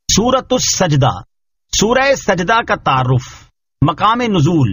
سورۃ السجدہ، سورہ سجدہ کا تعارف، مقام نزول۔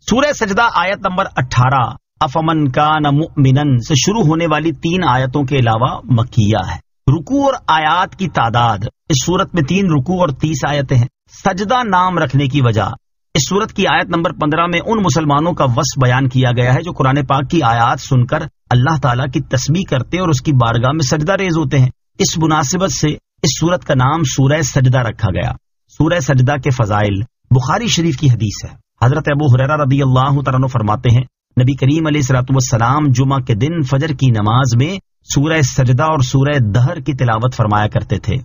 سورہ سجدہ آیت نمبر 18 افمن کان مؤمنا سے شروع ہونے والی 3 آیتوں کے علاوہ مکیہ ہے۔ رکوع اور آیات کی تعداد، اس سورت میں 3 رکوع اور 30 آیتیں ہیں۔ سجدہ نام رکھنے کی وجہ، اس سورت کی آیت نمبر 15 میں ان مسلمانوں کا وصف بیان کیا گیا ہے جو قرآن پاک کی آیات سن کر اللہ تعالیٰ کی تسبیح کرتے اور اس کی بارگاہ میں سجدہ ریز ہوتے ہیں۔ اس مناسبت سے اس سورت کا نام سورہ سجدہ رکھا گیا۔ سورہ سجدہ کے فضائل، بخاری شریف کی حدیث ہے۔ حضرت ابو ہریرہ رضی اللہ تعالیٰ عنہ فرماتے ہیں نبی کریم علیہ الصلوۃ والسلام جمعہ کے دن فجر کی نماز میں سورہ سجدہ اور سورہ دہر کی تلاوت فرمایا کرتے تھے۔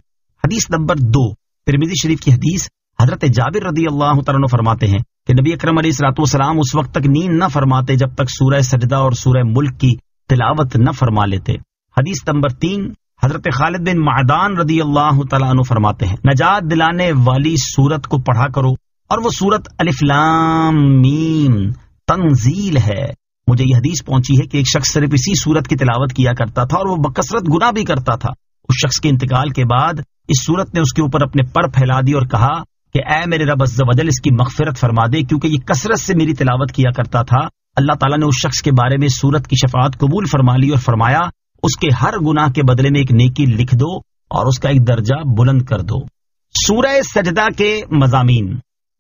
حدیث نمبر 2 ترمذی شریف کی حدیث، حضرت جابر رضی اللہ تعالیٰ عنہ فرماتے ہیں کہ نبی اکرم علیہ الصلوۃ والسلام اس وقت تک نیند نہ فرماتے جب تک سورہ سجدہ اور سورہ ملک کی تلاوت نہ فرما لیتے۔ حدیث نمبر 3 حضرت خالد بن معدان رضی اللہ تعالیٰ عنہ فرماتے ہیں نجات دلانے والی سورت کو پڑھا کرو، اور وہ سورت الف لام میم تنزیل ہے۔ مجھے یہ حدیث پہنچی ہے کہ ایک شخص صرف اسی سورت کی تلاوت کیا کرتا تھا اور وہ بکثرت گناہ بھی کرتا تھا۔ اس شخص کے انتقال کے بعد اس سورت نے اس کے اوپر اپنے پر پھیلا دی اور کہا کہ اے میرے رب عز و جل اس کی مغفرت فرما دے، کیونکہ یہ کثرت سے میری تلاوت کیا کرتا تھا۔ اللہ تعالیٰ نے اس شخص کے بارے میں سورت کی شفاعت قبول فرما لی اور فرمایا اس کے ہر گناہ کے بدلے میں ایک نیکی لکھ دو اور اس کا ایک درجہ بلند کر دو۔ سورہ سجدہ کے مضامین،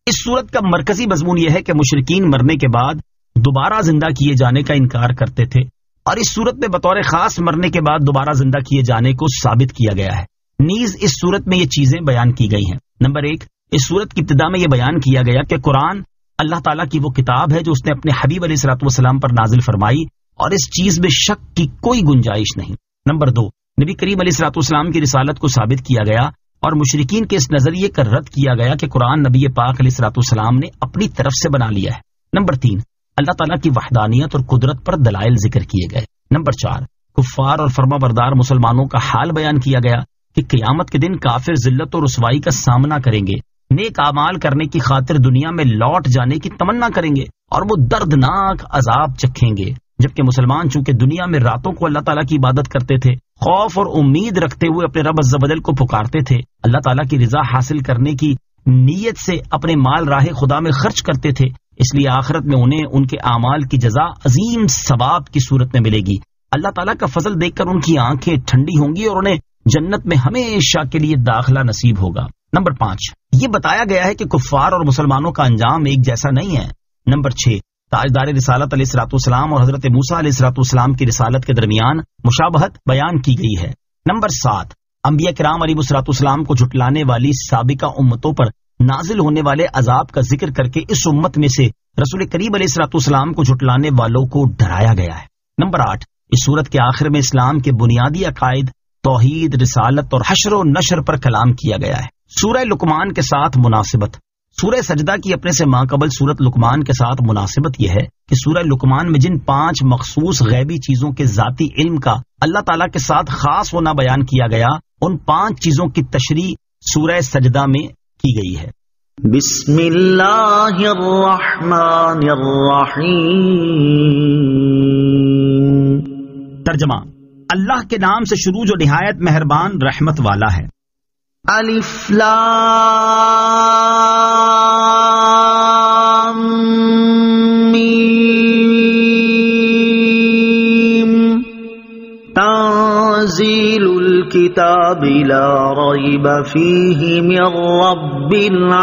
اس سورت کا مرکزی مضمون یہ ہے کہ مشرکین مرنے کے بعد دوبارہ زندہ کیے جانے کا انکار کرتے تھے، اور اس سورت میں بطور خاص مرنے کے بعد دوبارہ زندہ کیے جانے کو ثابت کیا گیا ہے۔ نیز اس سورت میں یہ چیزیں بیان کی گئی ہیں۔ نمبر 1، اس سورت کی ابتدا میں یہ بیان کیا گیا کہ قرآن اللہ تعالیٰ کی وہ کتاب ہے جو اس نے اپنے حبیب علیہ الصلوۃ والسلام پر نازل فرمائی، اور اس چیز میں شک کی کوئی گنجائش نہیں۔ نمبر 2، نبی کریم علیہ الصلوۃ والسلام کی رسالت کو ثابت کیا گیا اور مشرکین کے اس نظریے کا رد کیا گیا کہ قرآن نبی پاک علیہ الصلوۃ والسلام نے اپنی طرف سے بنا لیا ہے۔ نمبر 3، اللہ تعالیٰ کی وحدانیت اور قدرت پر دلائل ذکر کیے گئے۔ نمبر 4، کفار اور فرما بردار مسلمانوں کا حال بیان کیا گیا کہ قیامت کے دن کافر ذلت اور رسوائی کا سامنا کریں گے، نیک اعمال کرنے کی خاطر دنیا میں لوٹ جانے کی تمنا کریں گے اور وہ دردناک عذاب چکھیں گے، جبکہ مسلمان چونکہ دنیا میں راتوں کو اللہ تعالیٰ کی عبادت کرتے تھے، خوف اور امید رکھتے ہوئے اپنے رب عز و جل کو پکارتے تھے، اللہ تعالیٰ کی رضا حاصل کرنے کی نیت سے اپنے مال راہ خدا میں خرچ کرتے تھے، اس لیے آخرت میں انہیں ان کے اعمال کی جزا عظیم ثواب کی صورت میں ملے گی۔ اللہ تعالیٰ کا فضل دیکھ کر ان کی آنکھیں ٹھنڈی ہوں گی اور انہیں جنت میں ہمیشہ کے لیے داخلہ نصیب ہوگا۔ نمبر 5، یہ بتایا گیا ہے کہ کفار اور مسلمانوں کا انجام ایک جیسا نہیں ہے۔ نمبر 6، تاجدار رسالت علیہ الصلوۃ والسلام اور حضرت موسیٰ علیہ الصلوۃ والسلام کی رسالت کے درمیان مشابہت بیان کی گئی ہے۔ نمبر 7، انبیاء کرام علیہ الصلوۃ والسلام کو جھٹلانے والی سابقہ امتوں پر نازل ہونے والے عذاب کا ذکر کر کے اس امت میں سے رسول کریم علیہ الصلوۃ والسلام کو جھٹلانے والوں کو ڈرایا گیا ہے۔ نمبر 8، اس سورت کے آخر میں اسلام کے بنیادی عقائد، توحید، رسالت اور حشر و نشر پر کلام کیا گیا ہے۔ سورہ لقمان کے ساتھ مناسبت، سورہ سجدہ کی اپنے سے ماقبل سورت لقمان کے ساتھ مناسبت یہ ہے کہ سورہ لقمان میں جن 5 مخصوص غیبی چیزوں کے ذاتی علم کا اللہ تعالیٰ کے ساتھ خاص ہونا بیان کیا گیا، ان 5 چیزوں کی تشریح سورہ سجدہ میں کی گئی ہے۔ بسم اللہ الرحمن الرحیم۔ ترجمہ، اللہ کے نام سے شروع جو نہایت مہربان رحمت والا ہے۔ الف لام میم تنزیل الکتاب لا ریب فیہ من رب العالمین۔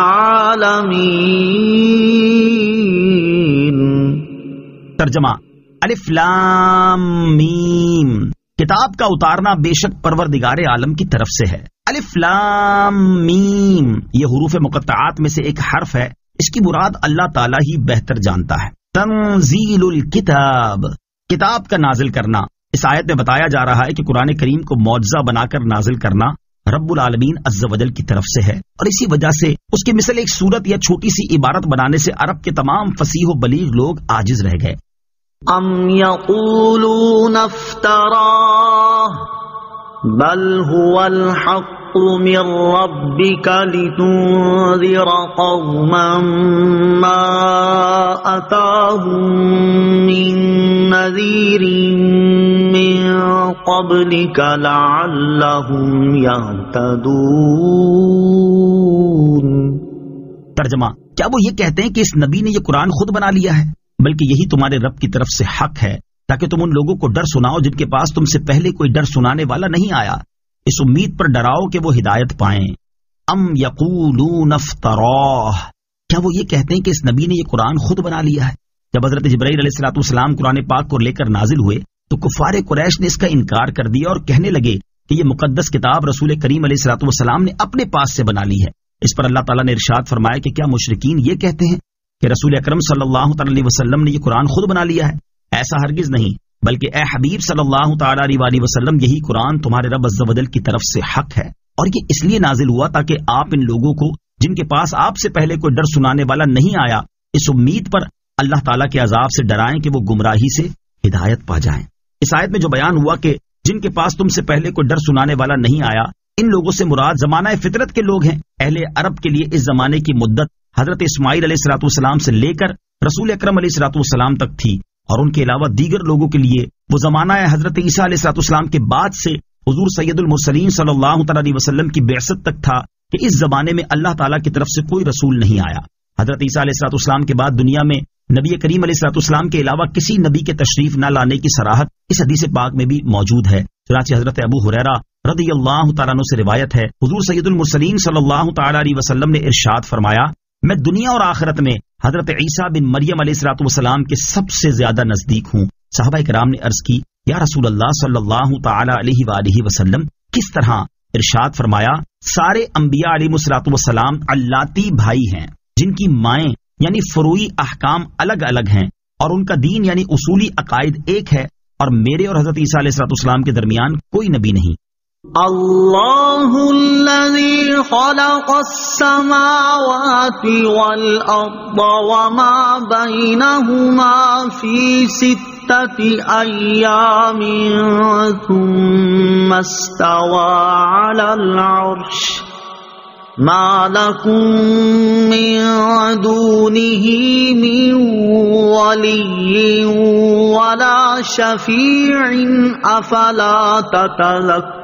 ترجمہ، الف لام میم، کتاب کا اتارنا بے شک پروردگار عالم کی طرف سے ہے۔ الف لام میم یہ حروف مقطعات میں سے ایک حرف ہے، اس کی مراد اللہ تعالیٰ ہی بہتر جانتا ہے۔ تنزیل الکتاب، کتاب کا نازل کرنا۔ اس آیت میں بتایا جا رہا ہے کہ قرآن کریم کو معجزہ بنا کر نازل کرنا رب العالمین عز و جل کی طرف سے ہے، اور اسی وجہ سے اس کی مثل ایک سورت یا چھوٹی سی عبارت بنانے سے عرب کے تمام فصیح و بلیغ لوگ عاجز رہ گئے۔ ام یقولون افتراہ بل هو الحق من ربك لتنذر قوما ما أتاهم من نذير من قبلك لعلهم يهتدون۔ ترجمہ، کیا وہ یہ کہتے ہیں کہ اس نبی نے یہ قرآن خود بنا لیا ہے؟ بلکہ یہی تمہارے رب کی طرف سے حق ہے تاکہ تم ان لوگوں کو ڈر سناؤ جن کے پاس تم سے پہلے کوئی ڈر سنانے والا نہیں آیا، اس امید پر ڈراؤ کہ وہ ہدایت پائیں۔ ام یقولون افتراہ، کیا وہ یہ کہتے ہیں کہ اس نبی نے یہ قرآن خود بنا لیا ہے؟ جب حضرت جبرائیل علیہ الصلوۃ والسلام قرآن پاک کو لے کر نازل ہوئے تو کفار قریش نے اس کا انکار کر دیا اور کہنے لگے کہ یہ مقدس کتاب رسول کریم علیہ الصلوۃ والسلام نے اپنے پاس سے بنا لی ہے۔ اس پر اللہ تعالیٰ نے ارشاد فرمایا کہ کیا مشرکین یہ کہتے ہیں کہ رسول اکرم صلی اللہ تعالی علیہ وسلم نے یہ قرآن خود بنا لیا ہے؟ ایسا ہرگز نہیں، بلکہ اے حبیب صلی اللہ تعالی علیہ وسلم، یہی قرآن تمہارے رب عز و جل کی طرف سے حق ہے، اور یہ اس لیے نازل ہوا تاکہ آپ ان لوگوں کو جن کے پاس آپ سے پہلے کوئی ڈر سنانے والا نہیں آیا، اس امید پر اللہ تعالیٰ کے عذاب سے ڈرائیں کہ وہ گمراہی سے ہدایت پا جائیں۔ اس آیت میں جو بیان ہوا کہ جن کے پاس تم سے پہلے کوئی ڈر سنانے والا نہیں آیا، ان لوگوں سے مراد زمانہ فطرت کے لوگ ہیں۔ اہل عرب کے لیے اس زمانے کی مدت حضرت اسماعیل علیہ الصلوۃ والسلام سے لے کر رسول اکرم علیہ الصلوۃ والسلام تک تھی، اور ان کے علاوہ دیگر لوگوں کے لیے وہ زمانہ حضرت عیسیٰ علیہ الصلوۃ والسلام کے بعد سے حضور سید المرسلین صلی اللہ تعالی علیہ وسلم کی بعثت تک تھا کہ اس زمانے میں اللہ تعالیٰ کی طرف سے کوئی رسول نہیں آیا۔ حضرت عیسیٰ علیہ الصلوۃ والسلام کے بعد دنیا میں نبی کریم علیہ الصلوۃ والسلام کے علاوہ کسی نبی کے تشریف نہ لانے کی صراحت اس حدیث پاک میں بھی موجود ہے۔ چنانچہ حضرت ابو ہریرہ رضی اللہ تعالیٰ عنہ سے روایت ہے، حضور سید المرسلین صلی اللہ تعالی علیہ وسلم نے ارشاد فرمایا، میں دنیا اور آخرت میں حضرت عیسیٰ بن مریم علیہ الصلوۃ والسلام کے سب سے زیادہ نزدیک ہوں۔ صحابہ کرام نے عرض کی، یا رسول اللہ صلی اللہ تعالی علیہ وآلہ وسلم، کس طرح؟ ارشاد فرمایا، سارے انبیاء علیہ الصلوۃ والسلام علاتی بھائی ہیں جن کی مائیں یعنی فروعی احکام الگ الگ ہیں، اور ان کا دین یعنی اصولی عقائد ایک ہے، اور میرے اور حضرت عیسیٰ علیہ الصلوۃ والسلام کے درمیان کوئی نبی نہیں۔ اللہ الذی خلق السماوات والارض وما بینہما فی ستۃ ایام ثم استوى علی العرش ما لکم من دونہ من ولی ولا شفیع افلا تتذکرون۔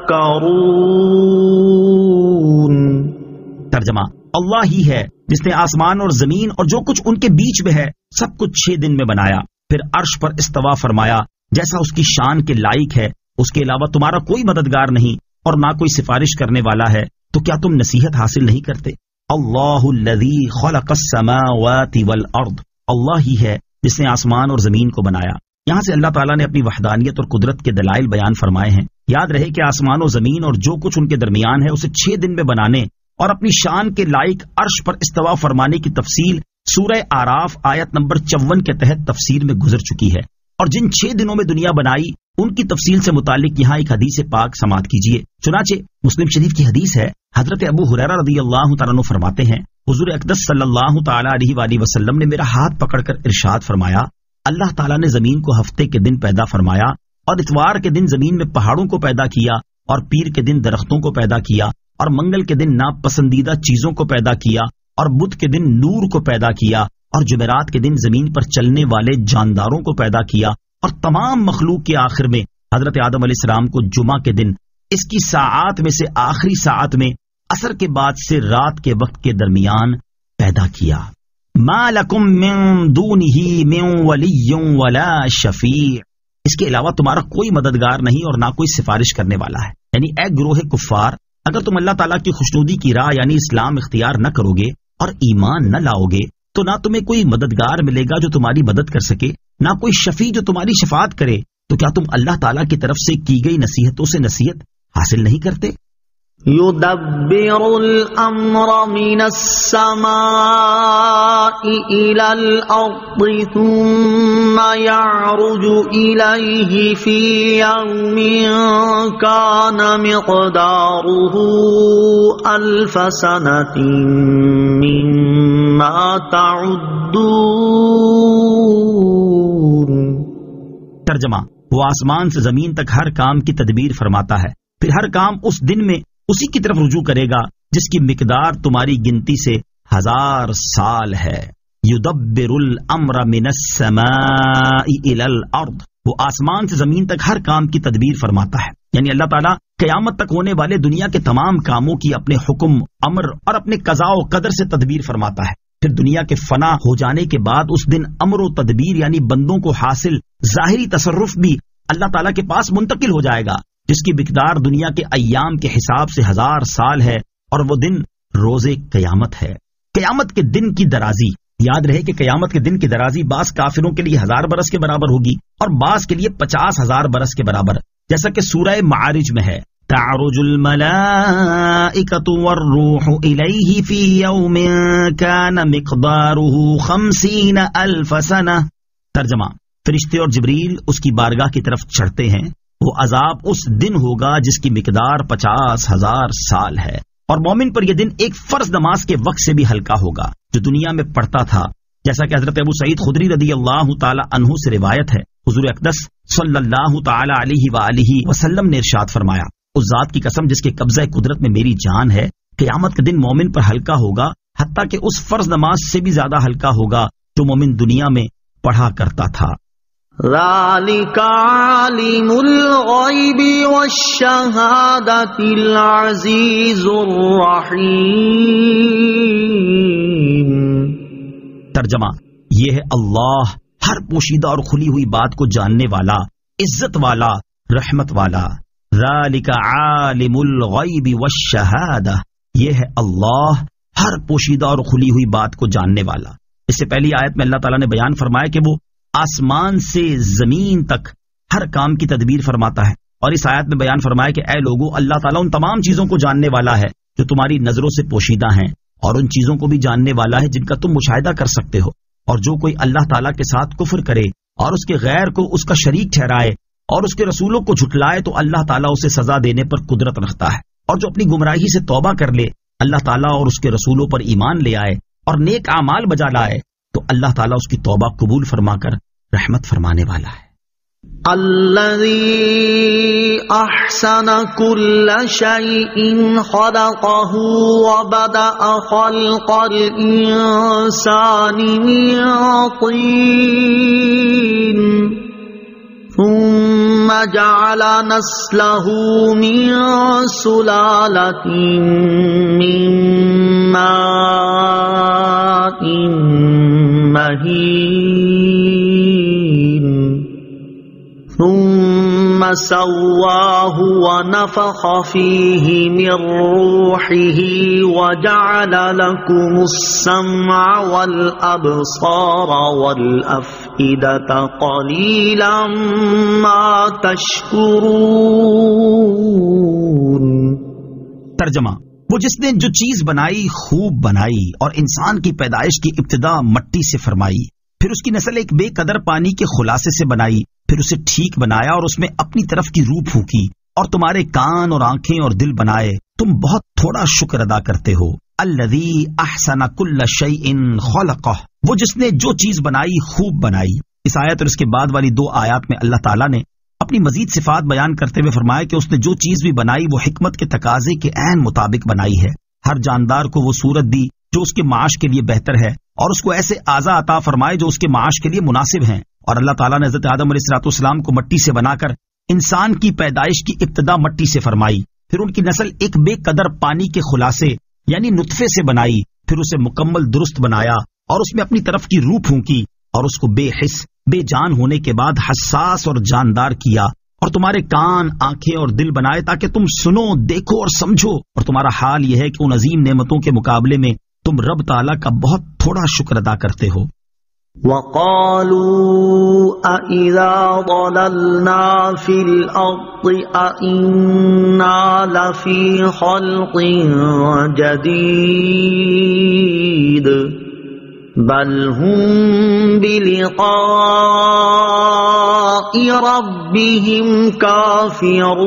ترجمہ، اللہ ہی ہے جس نے آسمان اور زمین اور جو کچھ ان کے بیچ میں ہے سب کچھ 6 دن میں بنایا، پھر عرش پر استوا فرمایا جیسا اس کی شان کے لائق ہے، اس کے علاوہ تمہارا کوئی مددگار نہیں اور نہ کوئی سفارش کرنے والا ہے، تو کیا تم نصیحت حاصل نہیں کرتے؟ اللہ الذی خلق السماوات والارض، اللہ ہی ہے جس نے آسمان اور زمین کو بنایا۔ یہاں سے اللہ تعالیٰ نے اپنی وحدانیت اور قدرت کے دلائل بیان فرمائے ہیں۔ یاد رہے کہ آسمان و زمین اور جو کچھ ان کے درمیان ہے اسے 6 دن میں بنانے اور اپنی شان کے لائق عرش پر استوا فرمانے کی تفصیل سورہ اعراف آیت نمبر 54 کے تحت تفسیر میں گزر چکی ہے، اور جن 6 دنوں میں دنیا بنائی ان کی تفصیل سے متعلق یہاں ایک حدیث پاک سماعت کیجیے۔ چنانچہ مسلم شریف کی حدیث ہے، حضرت ابو ہریرہ رضی اللہ تعالیٰ عنہ فرماتے ہیں، حضور اقدس صلی اللہ تعالی علیہ وآلہ وسلم نے میرا ہاتھ پکڑ کر ارشاد فرمایا، اللہ تعالیٰ نے زمین کو ہفتے کے دن پیدا فرمایا، اور اتوار کے دن زمین میں پہاڑوں کو پیدا کیا، اور پیر کے دن درختوں کو پیدا کیا، اور منگل کے دن ناپسندیدہ چیزوں کو پیدا کیا، اور بدھ کے دن نور کو پیدا کیا، اور جمعرات کے دن زمین پر چلنے والے جانداروں کو پیدا کیا، اور تمام مخلوق کے آخر میں حضرت آدم علیہ السلام کو جمعہ کے دن اس کی ساعات میں سے آخری ساعت میں عصر کے بعد سے رات کے وقت کے درمیان پیدا کیا۔ ما لکم من دونہ من ولی ولا شفیع، اس کے علاوہ تمہارا کوئی مددگار نہیں اور نہ کوئی سفارش کرنے والا ہے۔ یعنی اے گروہ کفار، اگر تم اللہ تعالیٰ کی خوشنودی کی راہ یعنی اسلام اختیار نہ کرو گے اور ایمان نہ لاؤ گے تو نہ تمہیں کوئی مددگار ملے گا جو تمہاری مدد کر سکے، نہ کوئی شفیع جو تمہاری شفاعت کرے، تو کیا تم اللہ تعالیٰ کی طرف سے کی گئی نصیحتوں سے نصیحت حاصل نہیں کرتے؟ يدبر الامر من السماء الى الارض ثم يعرج اليه في يوم كان مقداره 1000 سنة مما تعدون۔ ترجمہ، وہ آسمان سے زمین تک ہر کام کی تدبیر فرماتا ہے، پھر ہر کام اس دن میں اسی کی طرف رجوع کرے گا جس کی مقدار تمہاری گنتی سے 1000 سال ہے۔ یدبر الامر من السماء الى الارض، وہ آسمان سے زمین تک ہر کام کی تدبیر فرماتا ہے، یعنی اللہ تعالیٰ قیامت تک ہونے والے دنیا کے تمام کاموں کی اپنے حکم، امر اور اپنے قضاء و قدر سے تدبیر فرماتا ہے۔ پھر دنیا کے فنا ہو جانے کے بعد اس دن امر و تدبیر یعنی بندوں کو حاصل ظاہری تصرف بھی اللہ تعالیٰ کے پاس منتقل ہو جائے گا، جس کی مقدار دنیا کے ایام کے حساب سے 1000 سال ہے، اور وہ دن روز قیامت ہے۔ قیامت کے دن کی درازی، یاد رہے کہ قیامت کے دن کی درازی بعض کافروں کے لیے 1000 برس کے برابر ہوگی اور بعض کے لیے 50,000 برس کے برابر، جیسا کہ سورہ معارج میں ہے، تعرج الملائکۃ والروح الیہ فی یوم کان مقدارہ 50,000 سنہ۔ ترجمہ، فرشتے اور جبریل اس کی بارگاہ کی طرف چڑھتے ہیں، وہ عذاب اس دن ہوگا جس کی مقدار 50,000 سال ہے، اور مومن پر یہ دن ایک فرض نماز کے وقت سے بھی ہلکا ہوگا جو دنیا میں پڑھتا تھا، جیسا کہ حضرت ابو سعید خدری رضی اللہ تعالی عنہ سے روایت ہے، حضور اقدس صلی اللہ تعالی علیہ وآلہ وسلم نے ارشاد فرمایا، اس ذات کی قسم جس کے قبضہ قدرت میں میری جان ہے، قیامت کے دن مومن پر ہلکا ہوگا حتیٰ کہ اس فرض نماز سے بھی زیادہ ہلکا ہوگا جو مومن دنیا میں پڑھا کرتا تھا۔ ذَلِكَ عَالِمُ الْغَيْبِ وَالشَّهَادَةِ الْعَزِيزُ الرَّحِيمُ۔ ترجمہ، یہ ہے اللہ ہر پوشیدہ اور کھلی ہوئی بات کو جاننے والا، عزت والا، رحمت والا۔ ذَلِكَ عَالِمُ الْغَيْبِ وَالشَّهَادَةِ، یہ ہے اللہ ہر پوشیدہ اور کھلی ہوئی بات کو جاننے والا۔ اس سے پہلی آیت میں اللہ تعالیٰ نے بیان فرمایا کہ وہ آسمان سے زمین تک ہر کام کی تدبیر فرماتا ہے، اور اس آیت میں بیان فرمایا کہ اے لوگو، اللہ تعالیٰ ان تمام چیزوں کو جاننے والا ہے جو تمہاری نظروں سے پوشیدہ ہیں، اور ان چیزوں کو بھی جاننے والا ہے جن کا تم مشاہدہ کر سکتے ہو، اور جو کوئی اللہ تعالیٰ کے ساتھ کفر کرے اور اس کے غیر کو اس کا شریک ٹھہرائے اور اس کے رسولوں کو جھٹلائے تو اللہ تعالیٰ اسے سزا دینے پر قدرت رکھتا ہے، اور جو اپنی گمراہی سے توبہ کر لے، اللہ تعالیٰ اور اس کے رسولوں پر ایمان لے آئے اور نیک اعمال بجا لائے تو اللہ تعالیٰ اس کی توبہ قبول فرما کر رحمت فرمانے والا ہے۔ الذي احسن كل شيء خلقه وبدأ خلق الانسان من طين ثم جعل نسله من سلالة من ماء مهين ثم سواه ونفخ فيه من روحه وجعل لكم السمع والأبصار والأفئدة قليلا ما تشكرون۔ ترجمہ، وہ جس نے جو چیز بنائی خوب بنائی اور انسان کی پیدائش کی ابتدا مٹی سے فرمائی، پھر اس کی نسل ایک بے قدر پانی کے خلاصے سے بنائی، پھر اسے ٹھیک بنایا اور اس میں اپنی طرف کی روح پھونکی، اور تمہارے کان اور آنکھیں اور دل بنائے، تم بہت تھوڑا شکر ادا کرتے ہو۔ الذی احسن کل شیء خلقہ، وہ جس نے جو چیز بنائی خوب بنائی۔ اس آیت اور اس کے بعد والی 2 آیات میں اللہ تعالیٰ نے اپنی مزید صفات بیان کرتے ہوئے فرمایا کہ اس نے جو چیز بھی بنائی وہ حکمت کے تقاضے کے عین مطابق بنائی ہے۔ ہر جاندار کو وہ صورت دی جو اس کے معاش کے لیے بہتر ہے، اور اس کو ایسے اعضاء عطا فرمائے جو اس کے معاش کے لیے مناسب ہیں، اور اللہ تعالیٰ نے حضرت آدم علیہ السلام کو مٹی سے بنا کر انسان کی پیدائش کی ابتدا مٹی سے فرمائی، پھر ان کی نسل ایک بے قدر پانی کے خلاصے یعنی نطفے سے بنائی، پھر اسے مکمل درست بنایا اور اس میں اپنی طرف کی روح پھونکی، اور اس کو بے حس بے جان ہونے کے بعد حساس اور جاندار کیا، اور تمہارے کان آنکھیں اور دل بنائے تاکہ تم سنو دیکھو اور سمجھو، اور تمہارا حال یہ ہے کہ ان عظیم نعمتوں کے مقابلے میں تم رب تعالیٰ کا بہت تھوڑا شکر ادا کرتے ہو۔ وَقَالُوا أَإِذَا ضَلَلْنَا فِي الْأَرْضِ أَإِنَّا لَفِي خَلْقٍ جَدِيدٍ بَلْ هُمْ بِلِقَاءِ رَبِّهِمْ كَافِرُونَ۔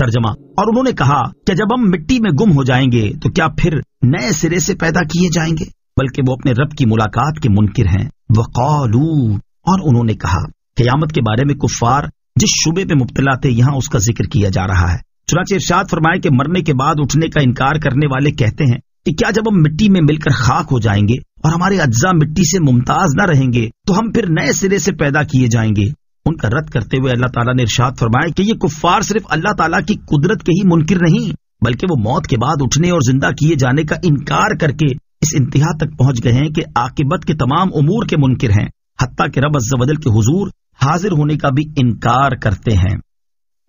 ترجمہ، اور انہوں نے کہا کہ جب ہم مٹی میں گم ہو جائیں گے تو کیا پھر نئے سرے سے پیدا کیے جائیں گے؟ بلکہ وہ اپنے رب کی ملاقات کے منکر ہیں۔ وقالو، اور انہوں نے کہا۔ قیامت کے بارے میں کفار جس شبے پہ مبتلا تھے یہاں اس کا ذکر کیا جا رہا ہے۔ چنانچہ ارشاد فرمائے کہ مرنے کے بعد اٹھنے کا انکار کرنے والے کہتے ہیں کہ کیا جب ہم مٹی میں مل کر خاک ہو جائیں گے اور ہمارے اجزاء مٹی سے ممتاز نہ رہیں گے تو ہم پھر نئے سرے سے پیدا کیے جائیں گے؟ ان کا رد کرتے ہوئے اللہ تعالیٰ نے ارشاد فرمایا کہ یہ کفار صرف اللہ تعالیٰ کی قدرت کے ہی منکر نہیں بلکہ وہ موت کے بعد اٹھنے اور زندہ کیے جانے کا انکار کر کے اس انتہا تک پہنچ گئے ہیں کہ عاقبت کے تمام امور کے منکر ہیں، حتیٰ کہ رب عز و جل کے حضور حاضر ہونے کا بھی انکار کرتے ہیں۔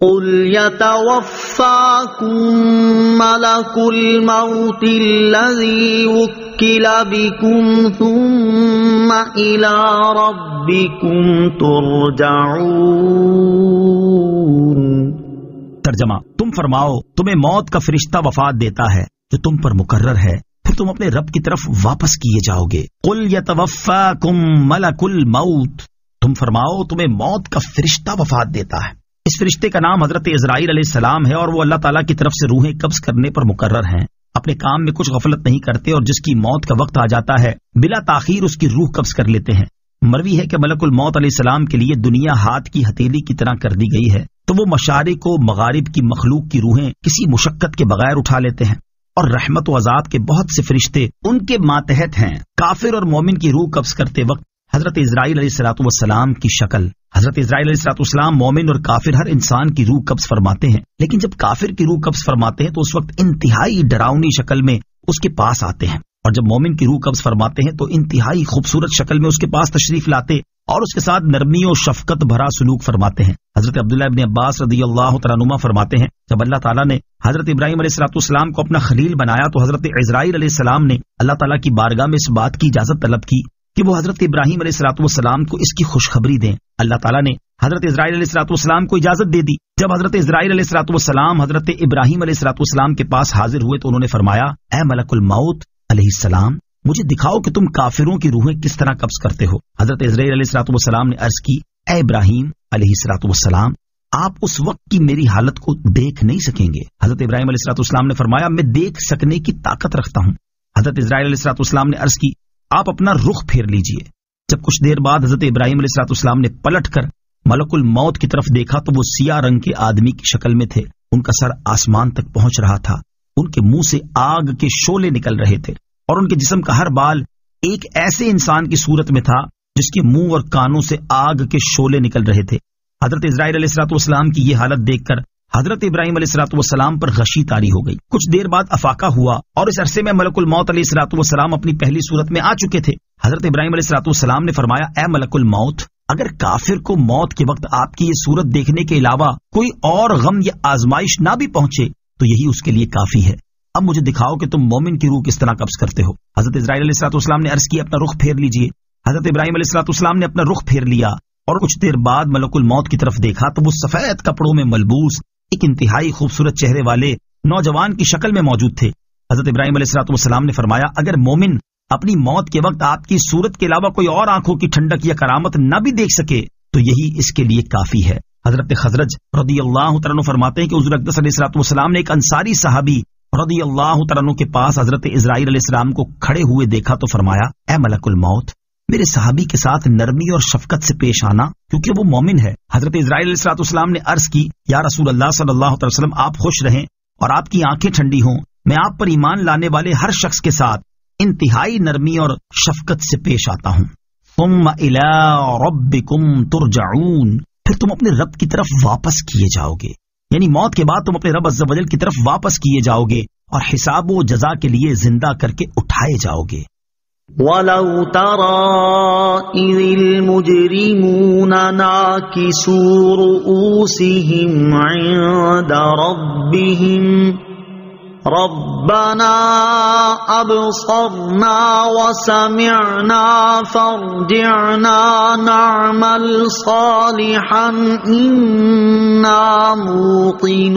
قُلْ يَتَوَفَّاكُم مَلَكُ الْمَوْتِ الَّذِي وُكِّلَ بِكُمْ ثُمَّ إِلَى رَبِّكُمْ تُرْجَعُونَ۔ ترجمہ، تم فرماؤ تمہیں موت کا فرشتہ وفات دیتا ہے جو تم پر مقرر ہے، پھر تم اپنے رب کی طرف واپس کیے جاؤ گے۔ قُلْ يَتَوَفَّاكُم مَلَكُ الْمَوْتِ، تم فرماؤ تمہیں موت کا فرشتہ وفات دیتا ہے۔ اس فرشتے کا نام حضرت عزرائیل علیہ السلام ہے اور وہ اللہ تعالیٰ کی طرف سے روحیں قبض کرنے پر مقرر ہیں۔ اپنے کام میں کچھ غفلت نہیں کرتے اور جس کی موت کا وقت آ جاتا ہے بلا تاخیر اس کی روح قبض کر لیتے ہیں۔ مروی ہے کہ ملک الموت علیہ السلام کے لیے دنیا ہاتھ کی ہتھیلی کی طرح کر دی گئی ہے، تو وہ مشارق و مغارب کی مخلوق کی روحیں کسی مشقت کے بغیر اٹھا لیتے ہیں، اور رحمت و عذاب کے بہت سے فرشتے ان کے ماتحت ہیں۔ کافر اور مومن کی روح قبض کرتے وقت حضرت عزرائیل علیہ السلام کی شکل، حضرت عزرائیل علیہ السلام مومن اور کافر ہر انسان کی روح قبض فرماتے ہیں، لیکن جب کافر کی روح قبض فرماتے ہیں تو اس وقت انتہائی ڈراؤنی شکل میں اس کے پاس آتے ہیں، اور جب مومن کی روح قبض فرماتے ہیں تو انتہائی خوبصورت شکل میں اس کے پاس تشریف لاتے اور اس کے ساتھ نرمی و شفقت بھرا سلوک فرماتے ہیں۔ حضرت عبداللہ ابن عباس رضی اللہ تعالیٰ عنہما فرماتے ہیں، جب اللہ تعالیٰ نے حضرت ابراہیم علیہ السلام کو اپنا خلیل بنایا تو حضرت عزرائیل علیہ السلام نے اللہ تعالیٰ کی بارگاہ میں اس بات کی اجازت طلب کی کہ وہ حضرت ابراہیم علیہ السلام کو اس کی خوشخبری دیں۔ اللہ تعالیٰ نے حضرت عزرائیل علیہ السلام کو اجازت دے دی۔ جب حضرت عزرائیل علیہ السلام حضرت ابراہیم علیہ السلام کے پاس حاضر ہوئے تو انہوں نے فرمایا، اے ملک الموت علیہ السلام، مجھے دکھاؤ کہ تم کافروں کی روحیں کس طرح قبض کرتے ہو۔ حضرت عزرائیل علیہ السلام نے عرض کی، اے ابراہیم علیہ السلام، آپ اس وقت کی میری حالت کو دیکھ نہیں سکیں گے۔ حضرت ابراہیم علیہ السلام نے فرمایا، میں دیکھ سکنے کی طاقت رکھتا ہوں۔ حضرت عزرائیل علیہ السلام نے عرض کی، آپ اپنا رخ پھیر لیجئے۔ جب کچھ دیر بعد حضرت ابراہیم علیہ السلام نے پلٹ کر ملک الموت کی طرف دیکھا تو وہ سیاہ رنگ کے آدمی کی شکل میں تھے، ان کا سر آسمان تک پہنچ رہا تھا، ان کے منہ سے آگ کے شعلے نکل رہے تھے، اور ان کے جسم کا ہر بال ایک ایسے انسان کی صورت میں تھا جس کے منہ اور کانوں سے آگ کے شعلے نکل رہے تھے۔ حضرت عزرائیل علیہ السلام کی یہ حالت دیکھ کر حضرت ابراہیم علیہ السلام پر غشی طاری ہو گئی۔ کچھ دیر بعد افاقہ ہوا اور اس عرصے میں ملک الموت علیہ السلام اپنی پہلی صورت میں آ چکے تھے۔ حضرت ابراہیم علیہ السلام نے فرمایا، اے ملک الموت، اگر کافر کو موت کے وقت آپ کی یہ صورت دیکھنے کے علاوہ کوئی اور غم یا آزمائش نہ بھی پہنچے تو یہی اس کے لیے کافی ہے۔ اب مجھے دکھاؤ کہ تم مومن کی روح کس طرح قبض کرتے ہو۔ حضرت عزرائیل علیہ السلام نے عرض کی، اپنا رخ پھیر لیجئے۔ حضرت ابراہیم علیہ السلام نے اپنا رخ پھیر لیا اور کچھ دیر بعد ملک الموت کی طرف دیکھا تو وہ سفید کپڑوں میں ملبوس ایک انتہائی خوبصورت چہرے والے نوجوان کی شکل میں موجود تھے۔ حضرت ابراہیم علیہ السلام نے فرمایا، اگر مومن اپنی موت کے وقت آپ کی صورت کے علاوہ کوئی اور آنکھوں کی ٹھنڈک یا کرامت نہ بھی دیکھ سکے تو یہی اس کے لیے کافی ہے۔ حضرت خزرج رضی اللہ تعالیٰ عنہ فرماتے ہیں کہ حضور اقدس علیہ السلام نے ایک انصاری صحابی رضی اللہ تعالیٰ عنہ کے پاس حضرت عزرائیل علیہ السلام کو کھڑے ہوئے دیکھا تو فرمایا، اے ملک الموت، میرے صحابی کے ساتھ نرمی اور شفقت سے پیش آنا کیونکہ وہ مومن ہے۔ حضرت عزرائیل علیہ السلام نے عرض کی، یا رسول اللہ صلی اللہ علیہ وسلم، آپ خوش رہیں اور آپ کی آنکھیں ٹھنڈی ہوں، میں آپ پر ایمان لانے والے ہر شخص کے ساتھ انتہائی نرمی اور شفقت سے پیش آتا ہوں۔ ثم الی ربکم ترجعون، پھر تم اپنے رب کی طرف واپس کیے جاؤ گے، یعنی موت کے بعد تم اپنے رب عز و جل کی طرف واپس کیے جاؤ گے اور حساب و جزا کے لیے زندہ کر کے اٹھائے جاؤ گے۔ وَلَوْ تَرَىٰ إِذِ الْمُجْرِمُونَ نَاكِسُو رُءُوسِهِمْ عِندَ رَبِّهِمْ رَبَّنَا أَبْصَرْنَا وَسَمِعْنَا فَارْجِعْنَا نَعْمَلْ صَالِحًا إِنَّا مُوقِنُونَ۔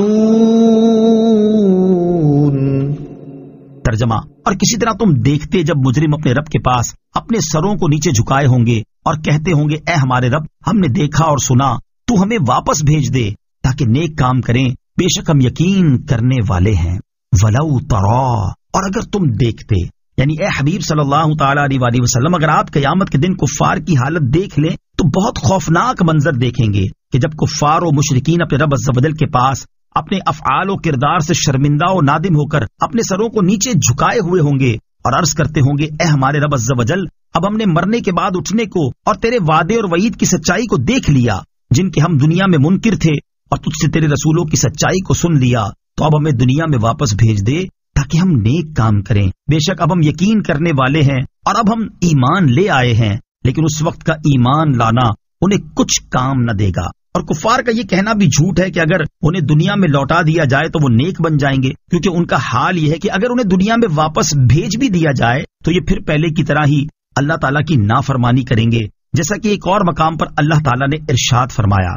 ترجمہ، اور کسی طرح تم دیکھتے جب مجرم اپنے رب کے پاس اپنے سروں کو نیچے جھکائے ہوں گے اور کہتے ہوں گے، اے ہمارے رب، ہم نے دیکھا اور سنا، تو ہمیں واپس بھیج دے تاکہ نیک کام کریں، بے شک ہم یقین کرنے والے ہیں۔ وَلَوْ تَرَىٰ، اور اگر تم دیکھتے، یعنی اے حبیب صلی اللہ تعالیٰ علیہ وسلم، اگر آپ قیامت کے دن کفار کی حالت دیکھ لیں تو بہت خوفناک منظر دیکھیں گے کہ جب کفار و مشرکین اپنے رب عز و جل کے پاس اپنے افعال و کردار سے شرمندہ و نادم ہو کر اپنے سروں کو نیچے جھکائے ہوئے ہوں گے اور عرض کرتے ہوں گے، اے ہمارے رب عز و جل، اب ہم نے مرنے کے بعد اٹھنے کو اور تیرے وعدے اور وعید کی سچائی کو دیکھ لیا جن کے ہم دنیا میں منکر تھے، اور تجھ سے تیرے رسولوں کی سچائی کو سن لیا، تو اب ہمیں دنیا میں واپس بھیج دے تاکہ ہم نیک کام کریں. بے شک اب ہم یقین کرنے والے ہیں اور اب ہم ایمان لے آئے ہیں، لیکن اس وقت کا ایمان لانا انہیں کچھ کام نہ دے گا. اور کفار کا یہ کہنا بھی جھوٹ ہے کہ اگر انہیں دنیا میں لوٹا دیا جائے تو وہ نیک بن جائیں گے، کیونکہ ان کا حال یہ ہے کہ اگر انہیں دنیا میں واپس بھیج بھی دیا جائے تو یہ پھر پہلے کی طرح ہی اللہ تعالیٰ کی نافرمانی کریں گے، جیسا کہ ایک اور مقام پر اللہ تعالیٰ نے ارشاد فرمایا،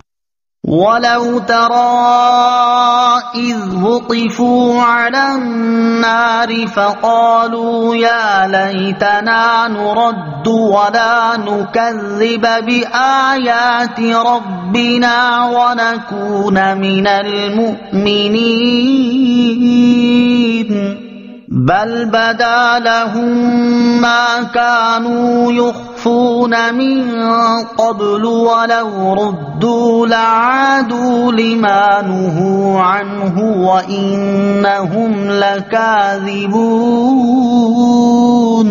وَلَوْ تَرَىٰ إِذْ وُقِفُوا عَلَى النَّارِ فَقَالُوا يَا لَيْتَنَا نُرَدُّ وَلَا نُكَذِّبَ بِآيَاتِ رَبِّنَا وَنَكُونَ مِنَ الْمُؤْمِنِينَ بل بدا لهم ما كانوا يخفون من قبل ولو ردوا لعادوا لما نهوا عنه وإنهم لكاذبون.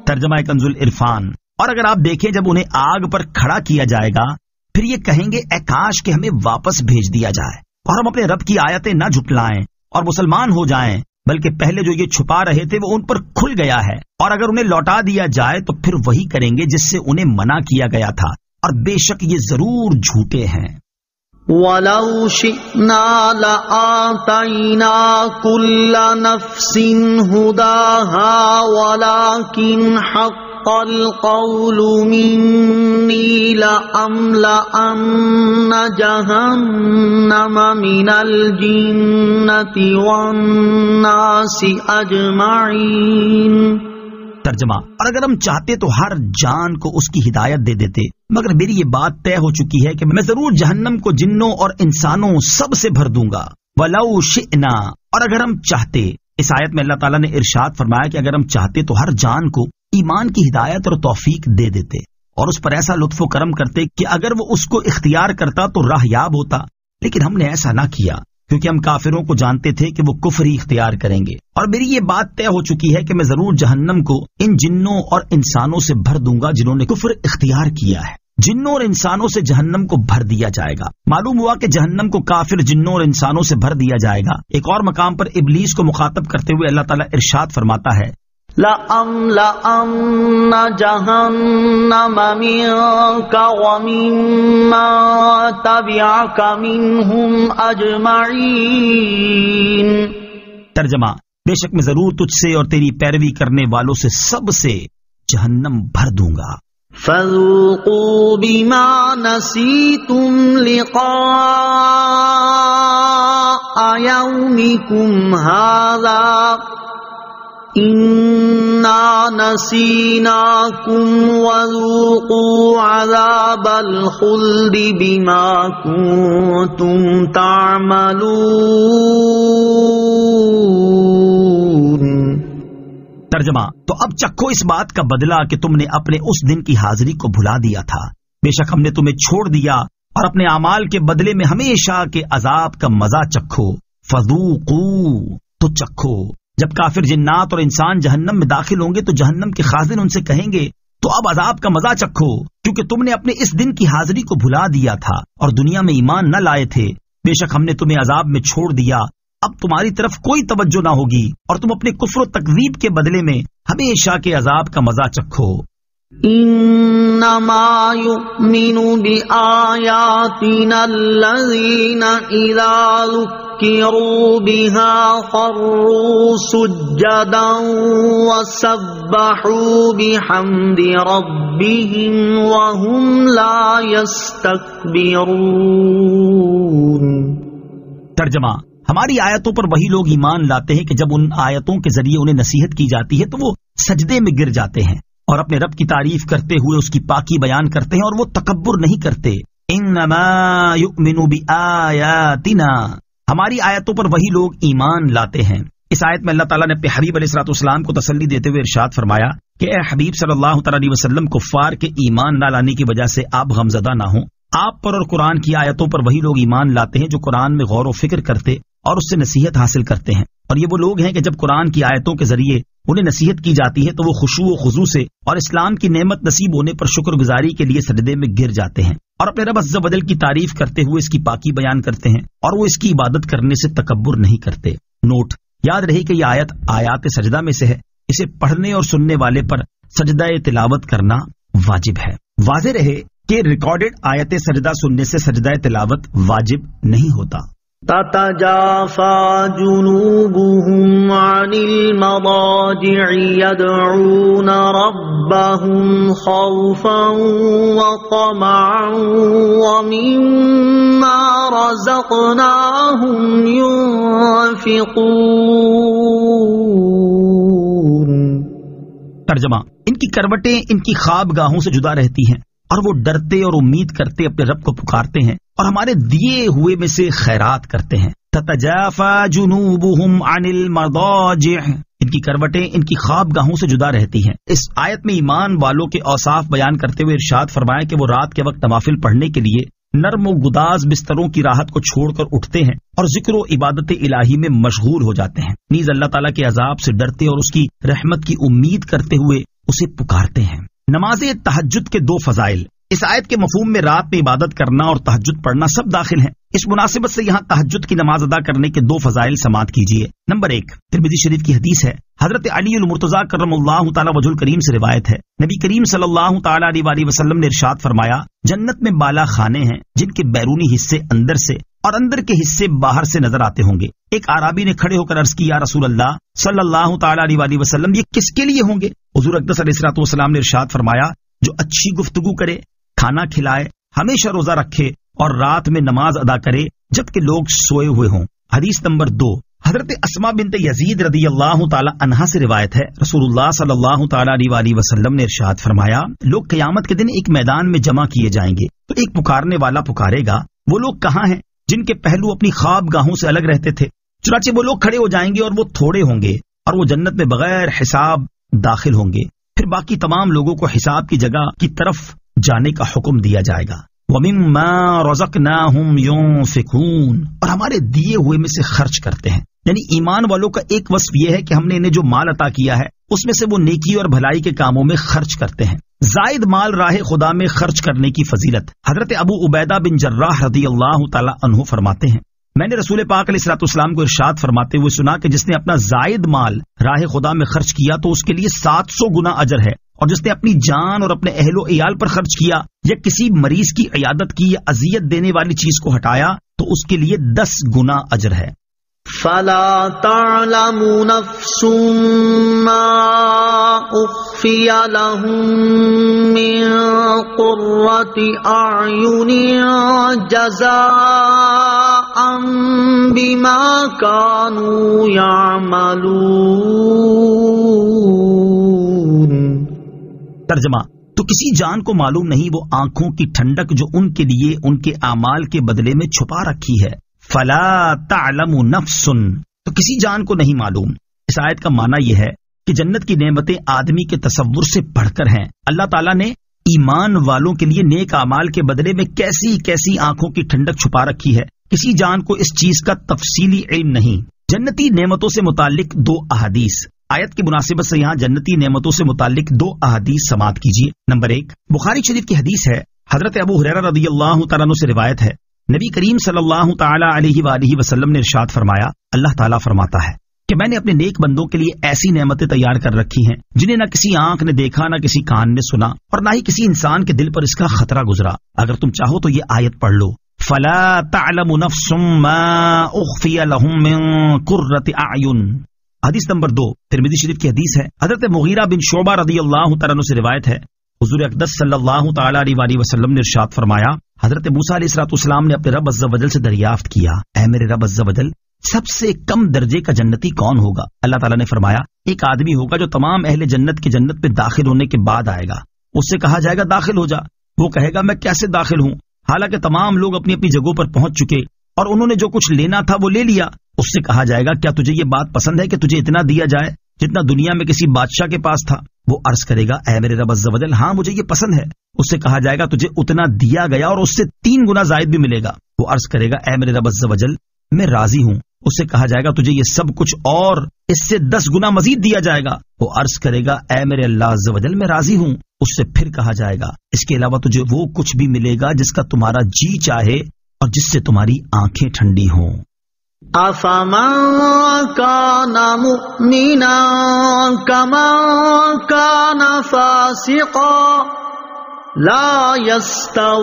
ترجمہ کنز العرفان. اور اگر آپ دیکھیں جب انہیں آگ پر کھڑا کیا جائے گا پھر یہ کہیں گے اے کاش کہ ہمیں واپس بھیج دیا جائے اور ہم اپنے رب کی آیتیں نہ جھٹلائیں اور مسلمان ہو جائیں، بلکہ پہلے جو یہ چھپا رہے تھے وہ ان پر کھل گیا ہے. اور اگر انہیں لوٹا دیا جائے تو پھر وہی کریں گے جس سے انہیں منع کیا گیا تھا، اور بے شک یہ ضرور جھوٹے ہیں. وَلَوْ شِئْنَا لَآتَيْنَا كُلَّ نَفْسٍ هُدَاهَا وَلَكِنْ حَقَّ الْقَوْلُ مِنِّي لَأَمْلَأَنَّ جَهَنَّمَ مِنَ الْجِنَّةِ وَالنَّاسِ أَجْمَعِينَ. ترجمہ. اور اگر ہم چاہتے تو ہر جان کو اس کی ہدایت دے دیتے، مگر میری یہ بات طے ہو چکی ہے کہ میں ضرور جہنم کو جنوں اور انسانوں سب سے بھر دوں گا. وَلَوْ شِئْنَا. اور اگر ہم چاہتے، اس آیت میں اللہ تعالیٰ نے ارشاد فرمایا کہ اگر ہم چاہتے تو ہر جان کو ایمان کی ہدایت اور توفیق دے دیتے اور اس پر ایسا لطف و کرم کرتے کہ اگر وہ اس کو اختیار کرتا تو راہ یاب ہوتا، لیکن ہم نے ایسا نہ کیا کیونکہ ہم کافروں کو جانتے تھے کہ وہ کفر ہی اختیار کریں گے. اور میری یہ بات طے ہو چکی ہے کہ میں ضرور جہنم کو ان جنوں اور انسانوں سے بھر دوں گا جنہوں نے کفر اختیار کیا ہے. جنوں اور انسانوں سے جہنم کو بھر دیا جائے گا. معلوم ہوا کہ جہنم کو کافر جنوں اور انسانوں سے بھر دیا جائے گا. ایک اور مقام پر ابلیس کو مخاطب کرتے ہوئے اللہ تعالیٰ ارشاد فرماتا ہے، لَأَمْلَأَنَّ جَهَنَّمَ مِنكَ وَمِمَّن تَبِعَكَ مِنْهُمْ أَجْمَعِينَ. ترجمہ. بے شک میں ضرور تجھ سے اور تیری پیروی کرنے والوں سے سب سے جہنم بھر دوں گا. فَذُوقُوا بِمَا نَسِيتُمْ لِقَاءَ يَوْمِكُمْ هَذَا إِنَّا نَسِينَاكُمْ وَذُوقُوا عَذَابَ الْخُلْدِ بِمَا كُنتُمْ تَعْمَلُونَ. ترجمہ. تو اب چکھو اس بات کا بدلہ کہ تم نے اپنے اس دن کی حاضری کو بھلا دیا تھا. بے شک ہم نے تمہیں چھوڑ دیا اور اپنے اعمال کے بدلے میں ہمیشہ کے عذاب کا مزہ چکھو. فذوقوا. تو چکھو. جب کافر جنات اور انسان جہنم میں داخل ہوں گے تو جہنم کے خازن ان سے کہیں گے تو اب عذاب کا مزہ چکھو، کیونکہ تم نے اپنے اس دن کی حاضری کو بھلا دیا تھا اور دنیا میں ایمان نہ لائے تھے. بے شک ہم نے تمہیں عذاب میں چھوڑ دیا، اب تمہاری طرف کوئی توجہ نہ ہوگی اور تم اپنے کفر و تکذیب کے بدلے میں ہمیشہ کے عذاب کا مزہ چکھو. انما يؤمن بآياتنا الذين اذا ذكروا بها خروا سجدا وسبحوا بحمد ربهم وهم لا يستكبرون. ترجمہ. ہماری آیتوں پر وہی لوگ ایمان لاتے ہیں کہ جب ان آیتوں کے ذریعے انہیں نصیحت کی جاتی ہے تو وہ سجدے میں گر جاتے ہیں اور اپنے رب کی تعریف کرتے ہوئے اس کی پاکی بیان کرتے ہیں اور وہ تکبر نہیں کرتے. انما یؤمن بآیاتنا. ہماری آیتوں پر وہی لوگ ایمان لاتے ہیں. اس آیت میں اللہ تعالیٰ نے اپنے حبیب علیہ الصلوۃ والسلام کو تسلی دیتے ہوئے ارشاد فرمایا کہ اے حبیب صلی اللہ تعالیٰ علیہ وسلم، کفار کے ایمان نہ لانے کی وجہ سے آپ غمزدہ نہ ہوں. آپ پر اور قرآن کی آیتوں پر وہی لوگ ایمان لاتے ہیں جو قرآن میں غور و فکر کرتے اور اس سے نصیحت حاصل کرتے ہیں. اور یہ وہ لوگ ہیں کہ جب قرآن کی آیتوں کے ذریعے انہیں نصیحت کی جاتی ہے تو وہ خشوع و خضوع سے اور اسلام کی نعمت نصیب ہونے پر شکر گزاری کے لیے سجدے میں گر جاتے ہیں اور اپنے رب عز و جل کی تعریف کرتے ہوئے اس کی پاکی بیان کرتے ہیں اور وہ اس کی عبادت کرنے سے تکبر نہیں کرتے۔ نوٹ، یاد رہے کہ یہ آیات سجدہ میں سے ہے، اسے پڑھنے اور سننے والے پر سجدہ تلاوت کرنا واجب ہے۔ واضح رہے کہ ریکارڈڈ آیت سجدہ سننے سے سجدہ تلاوت واجب نہیں ہوتا۔ تتجافى جنوبهم عن المضاجع يدعون ربهم خوفا وطمعا ومما رزقناهم ينفقون۔ ترجمہ، ان کی کروٹیں ان کی خواب گاہوں سے جدا رہتی ہیں اور وہ ڈرتے اور امید کرتے اپنے رب کو پکارتے ہیں اور ہمارے دیے ہوئے میں سے خیرات کرتے ہیں۔ تتجافى جنوبهم عن المضاجع، ان کی کروٹیں ان کی خواب گاہوں سے جدا رہتی ہیں۔ اس آیت میں ایمان والوں کے اوصاف بیان کرتے ہوئے ارشاد فرمایا کہ وہ رات کے وقت نوافل پڑھنے کے لیے نرم و گداز بستروں کی راحت کو چھوڑ کر اٹھتے ہیں اور ذکر و عبادت الہی میں مشغول ہو جاتے ہیں، نیز اللہ تعالیٰ کے عذاب سے ڈرتے اور اس کی رحمت کی امید کرتے ہوئے اسے پکارتے ہیں۔ نماز تہجد کے دو فضائل۔ اس آیت کے مفہوم میں رات میں عبادت کرنا اور تہجد پڑھنا سب داخل ہیں۔ اس مناسبت سے یہاں تہجد کی نماز ادا کرنے کے دو فضائل سماعت کیجیے۔ نمبر 1، ترمذی شریف کی حدیث ہے، حضرت علی المرتضیٰ کرم اللہ تعالی وجہ الکریم سے روایت ہے، نبی کریم صلی اللہ تعالی علیہ وآلہ وسلم نے ارشاد فرمایا، جنت میں بالا خانے ہیں جن کے بیرونی حصے اندر سے اور اندر کے حصے باہر سے نظر آتے ہوں گے۔ ایک عرابی نے کھڑے ہو کر عرض کی، یا رسول اللہ صلی اللہ تعالی علیہ وآلہ وسلم، یہ کس کے لیے ہوں گے؟ حضور اقدس علیہ الصلوۃ والسلام نے ارشاد فرمایا، جو اچھی گفتگو کرے، کھانا کھلائے، ہمیشہ روزہ رکھے اور رات میں نماز ادا کرے جبکہ لوگ سوئے ہوئے ہوں۔ حدیث نمبر 2، حضرت اسماء بنت یزید رضی اللہ تعالی عنہا سے روایت ہے، رسول اللہ صلی اللہ تعالی علیہ وآلہ وسلم نے ارشاد فرمایا، لوگ قیامت کے دن ایک میدان میں جمع کیے جائیں گے تو ایک پکارنے والا پکارے گا، وہ لوگ کہاں ہیں جن کے پہلو اپنی خواب گاہوں سے الگ رہتے تھے؟ چنانچہ وہ لوگ کھڑے ہو جائیں گے اور وہ تھوڑے ہوں گے اور وہ جنت میں بغیر حساب داخل ہوں گے، پھر باقی تمام لوگوں کو حساب کی جگہ کی طرف جانے کا حکم دیا جائے گا۔ وَمِمَّا رَزَقْنَاهُمْ يُنْفِقُونَ، اور ہمارے دیے ہوئے میں سے خرچ کرتے ہیں۔ یعنی ایمان والوں کا ایک وصف یہ ہے کہ ہم نے انہیں جو مال عطا کیا ہے اس میں سے وہ نیکی اور بھلائی کے کاموں میں خرچ کرتے ہیں۔ زائد مال راہ خدا میں خرچ کرنے کی فضیلت، حضرت ابو عبیدہ بن جراح رضی اللہ تعالی عنہ فرماتے ہیں، میں نے رسول پاک علیہ الصلوۃ والسلام کو ارشاد فرماتے ہوئے سنا کہ جس نے اپنا زائد مال راہ خدا میں خرچ کیا تو اس کے لیے 700 گنا اجر ہے، اور جس نے اپنی جان اور اپنے اہل و عیال پر خرچ کیا یا کسی مریض کی عیادت کی یا اذیت دینے والی چیز کو ہٹایا تو اس کے لیے 10 گنا اجر ہے۔ فلا تعلم نفس ما اخفی لهم من قرۃ اعین جزاء بما كانوا يعملون۔ ترجمہ، تو کسی جان کو معلوم نہیں وہ آنکھوں کی ٹھنڈک جو ان کے لیے ان کے اعمال کے بدلے میں چھپا رکھی ہے۔ فلا تعلم نفس، تو کسی جان کو نہیں معلوم۔ اس آیت کا معنی یہ ہے کہ جنت کی نعمتیں آدمی کے تصور سے بڑھ کر ہیں۔ اللہ تعالیٰ نے ایمان والوں کے لیے نیک اعمال کے بدلے میں کیسی کیسی آنکھوں کی ٹھنڈک چھپا رکھی ہے، کسی جان کو اس چیز کا تفصیلی علم نہیں۔ جنتی نعمتوں سے متعلق 2 احادیث، آیت کی مناسبت سے یہاں جنتی نعمتوں سے متعلق 2 احادیث سماعت کیجیے۔ نمبر 1، بخاری شریف کی حدیث ہے، حضرت ابو ہریرہ رضی اللہ تعالیٰ عنہ سے روایت ہے، نبی کریم صلی اللہ تعالی علیہ وآلہ وسلم نے ارشاد فرمایا، اللہ تعالیٰ فرماتا ہے کہ میں نے اپنے نیک بندوں کے لیے ایسی نعمتیں تیار کر رکھی ہیں جنہیں نہ کسی آنکھ نے دیکھا، نہ کسی کان نے سنا، اور نہ ہی کسی انسان کے دل پر اس کا خطرہ گزرا۔ اگر تم چاہو تو یہ آیت پڑھ لو، فلا تعلم نفس ما اخفی لهم من قرۃ اعین۔ حدیث نمبر 2، ترمذی شریف کی حدیث ہے، حضرت مغیرہ بن شعبہ رضی اللہ تعالیٰ عنہ سے روایت ہے، حضور اقدس صلی اللہ تعالی علیہ وآلہ وسلم نے ارشاد فرمایا، حضرت موسیٰ علیہ الصلوۃ والسلام نے اپنے رب عز و جل سے دریافت کیا، اے میرے رب عز و جل، سب سے کم درجے کا جنتی کون ہوگا؟ اللہ تعالیٰ نے فرمایا، ایک آدمی ہوگا جو تمام اہل جنت کی جنت میں داخل ہونے کے بعد آئے گا، اس سے کہا جائے گا داخل ہو جا، وہ کہے گا میں کیسے داخل ہوں، حالانکہ تمام لوگ اپنی اپنی جگہوں پر پہنچ چکے اور انہوں نے جو کچھ لینا تھا وہ لے لیا۔ اس سے کہا جائے گا کیا تجھے یہ بات پسند ہے کہ تجھے اتنا دیا جائے جتنا دنیا میں کسی بادشاہ کے پاس تھا؟ وہ عرض کرے گا، اے میرے رب عز و جل، ہاں مجھے یہ پسند ہے۔ اس سے کہا جائے گا تجھے اتنا دیا گیا اور اس سے 3 گنا زائد بھی ملے گا۔ وہ عرض کرے گا، اے میرے رب عز و جل، میں راضی ہوں۔ اسے کہا جائے گا تجھے یہ سب کچھ اور اس سے 10 گنا مزید دیا جائے گا. وہ عرض کرے گا اے میرے اللہ عز و جل میں راضی ہوں. اس سے پھر کہا جائے گا اس کے علاوہ تجھے وہ کچھ بھی ملے گا جس کا تمہارا جی چاہے اور جس سے تمہاری آنکھیں ٹھنڈی ہوں. أَفَمَنْ كَانَ مُؤْمِنًا كَمَنْ كَانَ فَاسِقًا لَا يَسْتَوُونَ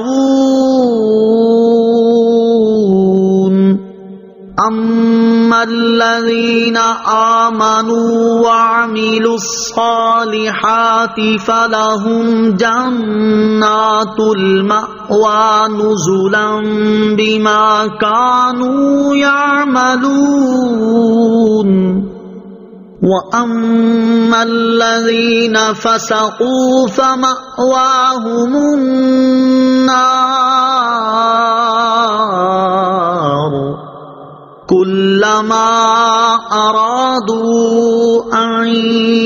أَمَّا الَّذِينَ آمَنُوا وَعَمِلُوا الصَّالِحَاتِ فَلَهُمْ جَنَّاتُ الْمَأْوَى نُزُلًا بِمَا كَانُوا يَعْمَلُونَ وَأَمَّا الَّذِينَ فَسَقُوا فَمَأْوَاهُمُ النَّارُ كُلَّمَا أَرَادُوا أَن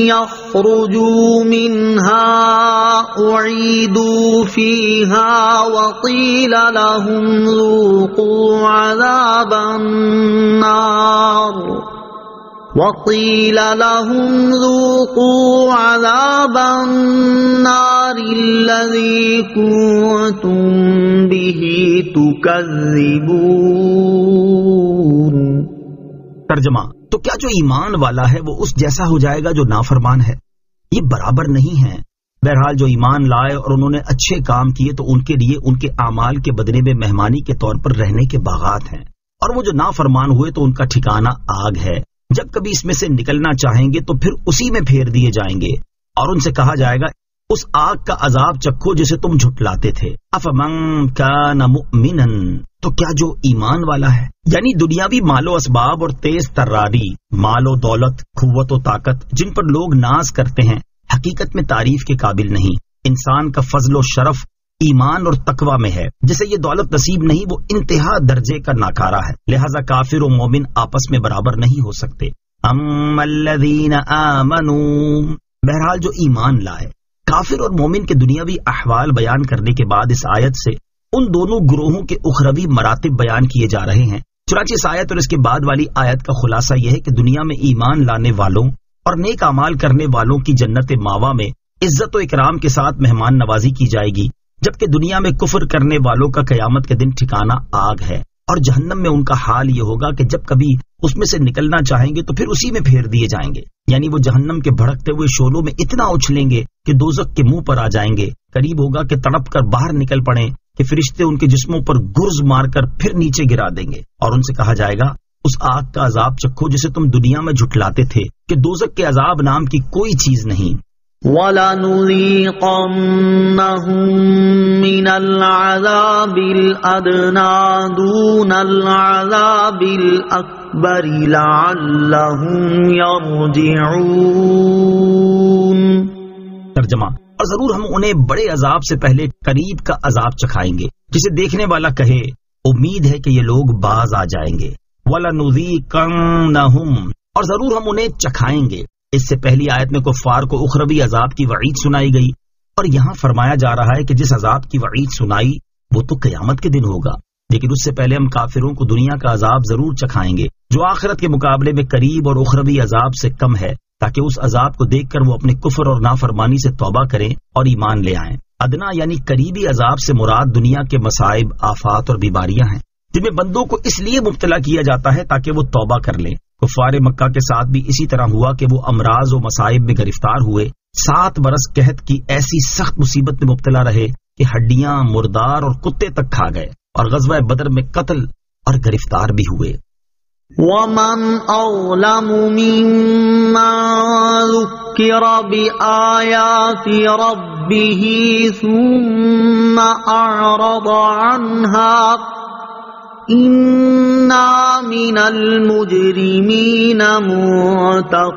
يَخْرُجُوا مِنْهَا أُعِيدُوا فِيهَا وَقِيلَ لَهُمْ ذُوقُوا عَذَابَ النَّارِ الَّذِي كُنتُم بِهِ تُكَذِّبُونَ. ترجمہ: تو کیا جو ایمان والا ہے وہ اس جیسا ہو جائے گا جو نافرمان ہے؟ یہ برابر نہیں ہے. بہرحال جو ایمان لائے اور انہوں نے اچھے کام کیے تو ان کے لیے ان کے اعمال کے بدلے میں مہمانی کے طور پر رہنے کے باغات ہیں، اور وہ جو نافرمان ہوئے تو ان کا ٹھکانہ آگ ہے. جب کبھی اس میں سے نکلنا چاہیں گے تو پھر اسی میں پھیر دیے جائیں گے، اور ان سے کہا جائے گا اس آگ کا عذاب چکھو جسے تم جھٹلاتے تھے. افمن کان مؤمنا، تو کیا جو ایمان والا ہے، یعنی دنیاوی مال و اسباب اور تیز تراری، مال و دولت، قوت و طاقت جن پر لوگ ناز کرتے ہیں، حقیقت میں تعریف کے قابل نہیں. انسان کا فضل و شرف ایمان اور تقوی میں ہے. جسے یہ دولت نصیب نہیں وہ انتہا درجے کا ناکارہ ہے. لہذا کافر و مومن آپس میں برابر نہیں ہو سکتے. اما الذین آمنوا، بہرحال جو ایمان لائے. کافر اور مومن کے دنیاوی احوال بیان کرنے کے بعد اس آیت سے ان دونوں گروہوں کے اخروی مراتب بیان کیے جا رہے ہیں. چنانچہ اس آیت اور اس کے بعد والی آیت کا خلاصہ یہ ہے کہ دنیا میں ایمان لانے والوں اور نیک اعمال کرنے والوں کی جنت ماوا میں عزت و اکرام کے ساتھ مہمان نوازی کی جائے گی، جبکہ دنیا میں کفر کرنے والوں کا قیامت کے دن ٹھکانہ آگ ہے، اور جہنم میں ان کا حال یہ ہوگا کہ جب کبھی اس میں سے نکلنا چاہیں گے تو پھر اسی میں پھیر دیے جائیں گے. یعنی وہ جہنم کے بھڑکتے ہوئے شعلوں میں اتنا اچھلیں گے کہ دوزخ کے منہ پر آ جائیں گے. قریب ہوگا کہ تڑپ کر باہر نکل پڑیں کہ فرشتے ان کے جسموں پر گرز مار کر پھر نیچے گرا دیں گے، اور ان سے کہا جائے گا اس آگ کا عذاب چکھو جسے تم دنیا میں جھٹلاتے تھے کہ دوزخ کے عذاب نام کی کوئی چیز نہیں. وَلَنُذِيقَنَّهُم مِّنَ الْعَذَابِ الْأَدْنَىٰ دُونَ الْعَذَابِ الْأَكْبَرِ لَعَلَّهُمْ يَرْجِعُونَ. ترجمہ: اور ضرور ہم انہیں بڑے عذاب سے پہلے قریب کا عذاب چکھائیں گے جسے دیکھنے والا کہے امید ہے کہ یہ لوگ باز آ جائیں گے. وَلَنُذِيقَنَّهُمْ، اور ضرور ہم انہیں چکھائیں گے. اس سے پہلی آیت میں کفار کو اخروی عذاب کی وعید سنائی گئی، اور یہاں فرمایا جا رہا ہے کہ جس عذاب کی وعید سنائی وہ تو قیامت کے دن ہوگا، لیکن اس سے پہلے ہم کافروں کو دنیا کا عذاب ضرور چکھائیں گے جو آخرت کے مقابلے میں قریب اور اخروی عذاب سے کم ہے، تاکہ اس عذاب کو دیکھ کر وہ اپنے کفر اور نافرمانی سے توبہ کریں اور ایمان لے آئیں. ادنا یعنی قریبی عذاب سے مراد دنیا کے مصائب، آفات اور بیماریاں ہیں جن میں بندوں کو اس لیے مبتلا کیا جاتا ہے تاکہ وہ توبہ کر لیں. کفار مکہ کے ساتھ بھی اسی طرح ہوا کہ وہ امراض و مصائب میں گرفتار ہوئے، 7 برس قحط کی ایسی سخت مصیبت میں مبتلا رہے کہ ہڈیاں، مردار اور کتے تک کھا گئے، اور غزوہ بدر میں قتل اور گرفتار بھی ہوئے. وَمَنْ أَظْلَمُ مِمَّنْ ذُكِّرَ بِآيَاتِ رَبِّهِ ثُمَّ أَعْرَضَ عَنْهَا إِنَّا مِنَ الْمُجْرِمِينَ مُنْتَقِمُونَ.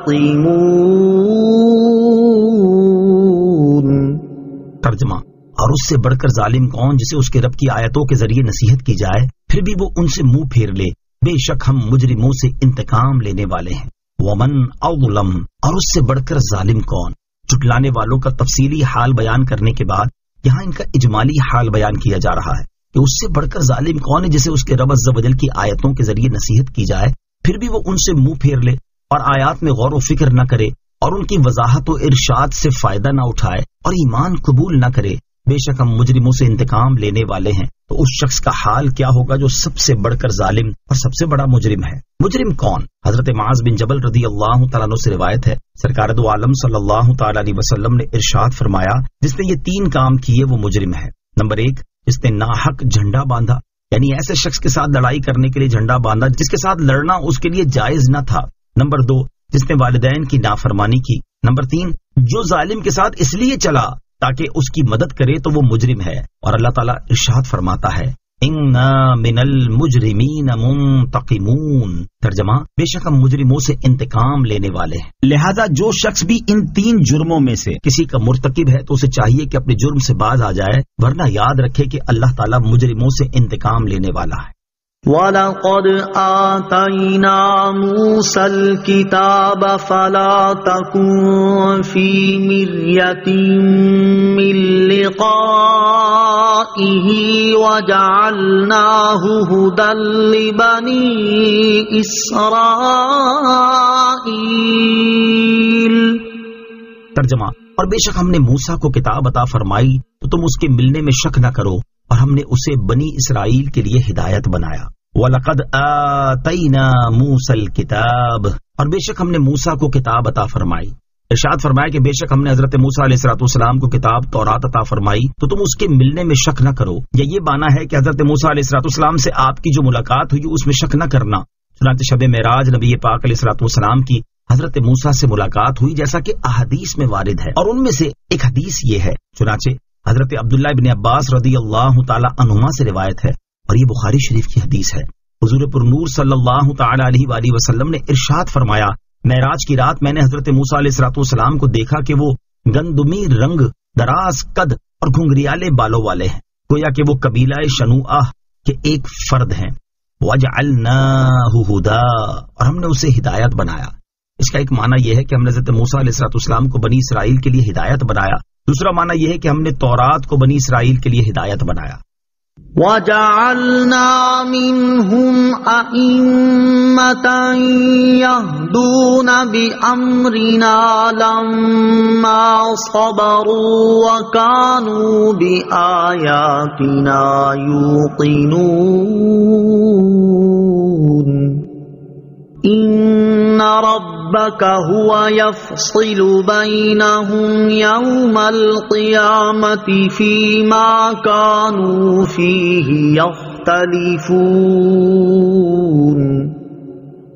ترجمہ: اور اس سے بڑھ کر ظالم کون جسے اس کے رب کی آیتوں کے ذریعے نصیحت کی جائے پھر بھی وہ ان سے منہ پھیر لے. بے شک ہم مجرموں سے انتقام لینے والے ہیں. ومن اظلم، اور اس سے بڑھ کر ظالم کون. جھٹلانے والوں کا تفصیلی حال بیان کرنے کے بعد یہاں ان کا اجمالی حال بیان کیا جا رہا ہے کہ اس سے بڑھ کر ظالم کون ہے جسے اس کے رب عز و جل کی آیتوں کے ذریعے نصیحت کی جائے پھر بھی وہ ان سے منہ پھیر لے اور آیات میں غور و فکر نہ کرے اور ان کی وضاحت و ارشاد سے فائدہ نہ اٹھائے اور ایمان قبول نہ کرے، بے شک ہم مجرموں سے انتقام لینے والے ہیں، تو اس شخص کا حال کیا ہوگا جو سب سے بڑھ کر ظالم اور سب سے بڑا مجرم ہے۔ مجرم کون؟ حضرت معاذ بن جبل رضی اللہ تعالیٰ عنہ سے روایت ہے، سرکار دو عالم صلی اللہ تعالیٰ علیہ وسلم نے ارشاد فرمایا، جس نے یہ 3 کام کیے وہ مجرم ہے۔ نمبر 1، جس نے ناحق جھنڈا باندھا، یعنی ایسے شخص کے ساتھ لڑائی کرنے کے لیے جھنڈا باندھا جس کے ساتھ لڑنا اس کے لیے جائز نہ تھا۔ نمبر 2، جس نے والدین کی نافرمانی کی۔ نمبر 3، جو ظالم کے ساتھ اس لیے چلا تاکہ اس کی مدد کرے تو وہ مجرم ہے۔ اور اللہ تعالیٰ ارشاد فرماتا ہے، اِنَّا مِنَ الْمُجْرِمِينَ مُنْتَقِمُونَ، ترجمہ، بے شک ہم مجرموں سے انتقام لینے والے ہیں۔ لہذا جو شخص بھی ان 3 جرموں میں سے کسی کا مرتکب ہے تو اسے چاہیے کہ اپنے جرم سے باز آ جائے، ورنہ یاد رکھے کہ اللہ تعالیٰ مجرموں سے انتقام لینے والا ہے۔ وَلَقَدْ آتَيْنَا مُوسَى الْكِتَابَ فَلَا تَكُنْ فِي مِرْيَةٍ مِّن لِقَائِهِ وَجَعَلْنَاهُ هُدًى لِّبَنِي إِسْرَائِيلَ۔ ترجمہ، اور بے شک ہم نے موسیٰ کو کتاب عطا فرمائی تو تم اس کے ملنے میں شک نہ کرو، اور ہم نے اسے بنی اسرائیل کے لیے ہدایت بنایا۔ وَلَقَدْ آتَيْنَا مُوسَى الْكِتَابَ، اور بے شک ہم نے موسیٰ کو کتاب عطا فرمائی۔ ارشاد فرمایا کہ بے شک ہم نے حضرت موسیٰ علیہ السلام کو کتاب تورات عطا فرمائی تو تم اس کے ملنے میں شک نہ کرو، یا یہ معنی ہے کہ حضرت موسیٰ علیہ السلام سے آپ کی جو ملاقات ہوئی اس میں شک نہ کرنا۔ چنانچہ شب معراج نبی پاک علیہ السلام کی حضرت موسیٰ سے ملاقات ہوئی جیسا کہ احادیث میں وارد ہے، اور ان میں سے ایک حدیث یہ ہے، چنانچہ حضرت عبداللہ ابن عباس رضی اللہ تعالی عنہما سے روایت ہے، اور یہ بخاری شریف کی حدیث ہے، حضور پر نور صلی اللہ تعالی علیہ وآلہ وسلم نے ارشاد فرمایا، معراج کی رات میں نے حضرت موسیٰ علیہ السلام کو دیکھا کہ وہ گندمی رنگ، دراز قد اور گھنگریالے بالوں والے ہیں، گویا کہ وہ قبیلہ شنوعہ کے ایک فرد ہیں۔ وَجَعَلْنَاهُ هُدًى، اور ہم نے اسے ہدایت بنایا۔ اس کا ایک معنی یہ ہے کہ ہم نے حضرت موسیٰ علیہ السلام کو بنی اسرائیل کے لیے ہدایت بنایا، دوسرا معنی یہ ہے کہ ہم نے تورات کو بنی اسرائیل کے لیے ہدایت بنایا۔ وَجَعَلْنَا مِنْهُمْ أَئِمَّةً يَهْدُونَ بِأَمْرِنَا لَمَّا صَبَرُوا وَكَانُوا بِآيَاتِنَا يُوقِنُونَ۔ إِنَّ رَبَّكَ هُوَ يَفْصِلُ بَيْنَهُمْ يَوْمَ الْقِيَامَةِ فِيمَا كَانُوا فِيهِ يَخْتَلِفُونَ۔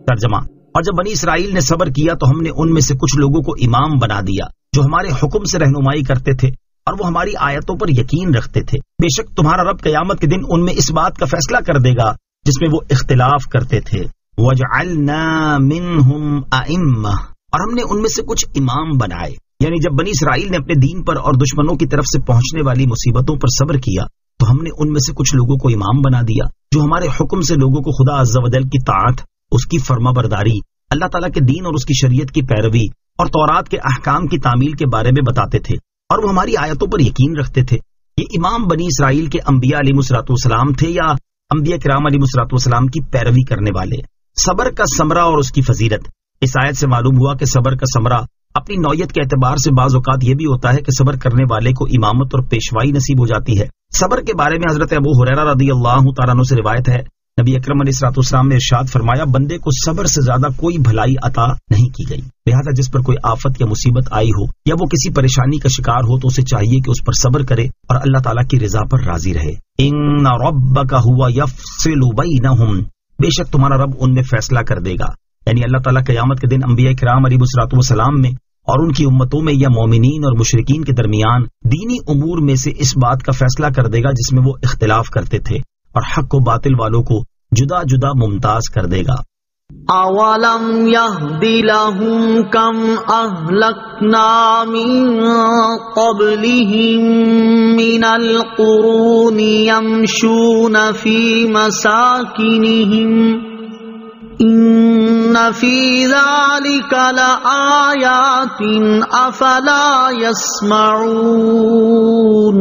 ترجمہ، اور جب بنی اسرائیل نے صبر کیا تو ہم نے ان میں سے کچھ لوگوں کو امام بنا دیا جو ہمارے حکم سے رہنمائی کرتے تھے اور وہ ہماری آیتوں پر یقین رکھتے تھے۔ بے شک تمہارا رب قیامت کے دن ان میں اس بات کا فیصلہ کر دے گا جس میں وہ اختلاف کرتے تھے۔ وَجَعَلْنَا مِنْهُمْ أَئِمَّةً، اور ہم نے ان میں سے کچھ امام بنائے، یعنی جب بنی اسرائیل نے اپنے دین پر اور دشمنوں کی طرف سے پہنچنے والی مصیبتوں پر صبر کیا تو ہم نے ان میں سے کچھ لوگوں کو امام بنا دیا جو ہمارے حکم سے لوگوں کو خدا عز و جل کی طاعت، اس کی فرما برداری، اللہ تعالیٰ کے دین اور اس کی شریعت کی پیروی اور تورات کے احکام کی تعمیل کے بارے میں بتاتے تھے، اور وہ ہماری آیتوں پر یقین رکھتے تھے۔ یہ امام بنی اسرائیل کے انبیاء علیہ السلام تھے یا انبیاء کرام علیہ السلام کی پیروی کرنے والے۔ صبر کا ثمرہ اور اس کی فضیلت، اس آیت سے معلوم ہوا کہ صبر کا ثمرہ اپنی نوعیت کے اعتبار سے بعض اوقات یہ بھی ہوتا ہے کہ صبر کرنے والے کو امامت اور پیشوائی نصیب ہو جاتی ہے۔ صبر کے بارے میں حضرت ابو ہریرہ رضی اللہ تعالیٰ عنہ سے روایت ہے، نبی اکرم علیہ السلام نے ارشاد فرمایا، بندے کو صبر سے زیادہ کوئی بھلائی عطا نہیں کی گئی، لہذا جس پر کوئی آفت یا مصیبت آئی ہو یا وہ کسی پریشانی کا شکار ہو تو اسے چاہیے کہ اس پر صبر کرے اور اللہ تعالیٰ کی رضا پر راضی رہے۔ ان ربک هو یفصل بینہم، بے شک تمہارا رب ان میں فیصلہ کر دے گا، یعنی اللہ تعالیٰ قیامت کے دن انبیاء کرام علیہ السلام میں اور ان کی امتوں میں یا مومنین اور مشرکین کے درمیان دینی امور میں سے اس بات کا فیصلہ کر دے گا جس میں وہ اختلاف کرتے تھے، اور حق و باطل والوں کو جدا جدا ممتاز کر دے گا۔ اولم یہد لہم کم اہلکنا من قبلہم من القرون یمشون فی مساکنہم ان فی ذلک لآیات افلا یسمعون۔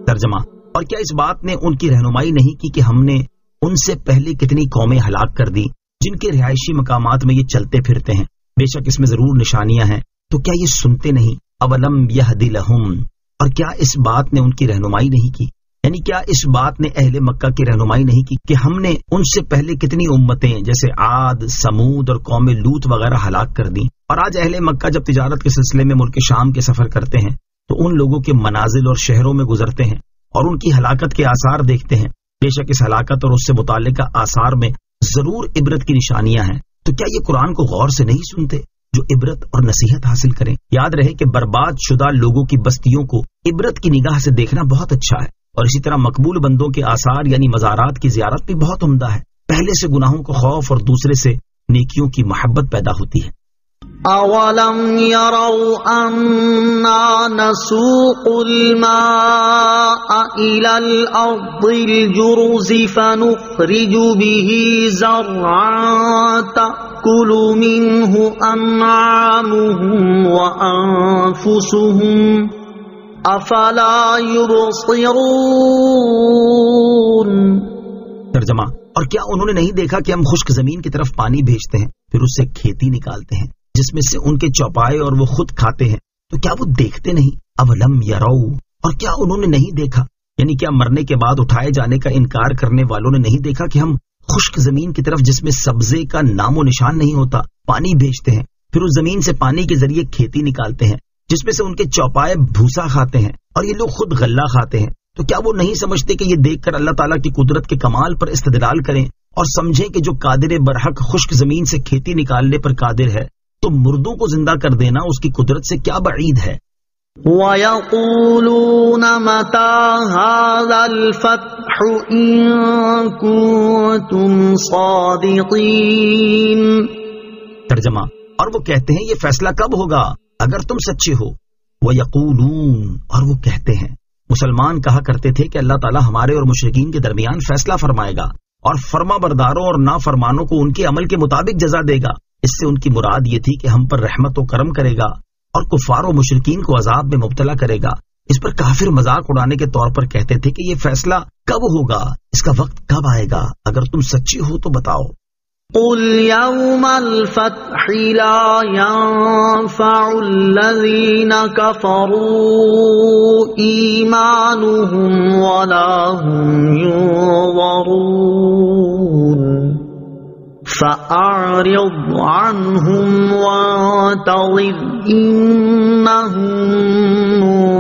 ترجمہ، اور کیا اس بات نے ان کی رہنمائی نہیں کی کہ ہم نے ان سے پہلے کتنی قومیں ہلاک کر دی جن کے رہائشی مقامات میں یہ چلتے پھرتے ہیں، بے شک اس میں ضرور نشانیاں ہیں، تو کیا یہ سنتے نہیں؟ اولم یہدی لہم، اور کیا اس بات نے ان کی رہنمائی نہیں کی؟ یعنی کیا اس بات نے اہل مکہ کی رہنمائی نہیں کی کہ ہم نے ان سے پہلے کتنی امتیں جیسے عاد، سمود اور قوم لوط وغیرہ ہلاک کر دی، اور آج اہل مکہ جب تجارت کے سلسلے میں ملک شام کے سفر کرتے ہیں تو ان لوگوں کے منازل اور شہروں میں گزرتے ہیں اور ان کی ہلاکت کے آثار دیکھتے ہیں۔ بے شک اس ہلاکت اور اس سے متعلقہ آثار میں ضرور عبرت کی نشانیاں ہیں، تو کیا یہ قرآن کو غور سے نہیں سنتے جو عبرت اور نصیحت حاصل کریں؟ یاد رہے کہ برباد شدہ لوگوں کی بستیوں کو عبرت کی نگاہ سے دیکھنا بہت اچھا ہے، اور اسی طرح مقبول بندوں کے آثار یعنی مزارات کی زیارت بھی بہت عمدہ ہے۔ پہلے سے گناہوں کو خوف اور دوسرے سے نیکیوں کی محبت پیدا ہوتی ہے۔ اولم يروا انا نسوق الماء الى الارض الجرز فنخرج به زرعا تأكل منه انعامهم وانفسهم افلا يبصرون۔ ترجمہ، اور کیا انہوں نے نہیں دیکھا کہ ہم خشک زمین کی طرف پانی بھیجتے ہیں، پھر اس سے کھیتی نکالتے ہیں جس میں سے ان کے چوپائے اور وہ خود کھاتے ہیں، تو کیا وہ دیکھتے نہیں؟ اولم یرو، اور کیا انہوں نے نہیں دیکھا؟ یعنی کیا مرنے کے بعد اٹھائے جانے کا انکار کرنے والوں نے نہیں دیکھا کہ ہم خشک زمین کی طرف جس میں سبزے کا نام و نشان نہیں ہوتا پانی بھیجتے ہیں، پھر اس زمین سے پانی کے ذریعے کھیتی نکالتے ہیں جس میں سے ان کے چوپائے بھوسا کھاتے ہیں اور یہ لوگ خود غلہ کھاتے ہیں، تو کیا وہ نہیں سمجھتے کہ یہ دیکھ کر اللہ تعالیٰ کی قدرت کے کمال پر استدلال کریں اور سمجھیں کہ جو قادر برحق خشک زمین سے کھیتی نکالنے پر قادر ہے تو مردوں کو زندہ کر دینا اس کی قدرت سے کیا بعید ہے؟ وَيَقُولُونَ مَتَى هَذَا الْفَتْحُ إِن كُنتُمْ صَادِقِينَ۔ ترجمہ، اور وہ کہتے ہیں یہ فیصلہ کب ہوگا اگر تم سچے ہو۔ وَيَقُولُونَ، اور وہ کہتے ہیں، مسلمان کہا کرتے تھے کہ اللہ تعالیٰ ہمارے اور مشرکین کے درمیان فیصلہ فرمائے گا اور فرما برداروں اور نافرمانوں کو ان کے عمل کے مطابق جزا دے گا۔ اس سے ان کی مراد یہ تھی کہ ہم پر رحمت و کرم کرے گا اور کفار و مشرکین کو عذاب میں مبتلا کرے گا۔ اس پر کافر مذاق اڑانے کے طور پر کہتے تھے کہ یہ فیصلہ کب ہوگا، اس کا وقت کب آئے گا، اگر تم سچے ہو تو بتاؤ۔ قُلْ يَوْمَ الْفَتْحِ لَا يَنفَعُ الَّذِينَ كَفَرُوا إِيمَانُهُمْ وَلَا هُمْ يُنظَرُونَ فَأَعْرِضْ عَنْهُمْ وَانتَظِرْ إِنَّهُمْ مُنتَظِرُونَ۔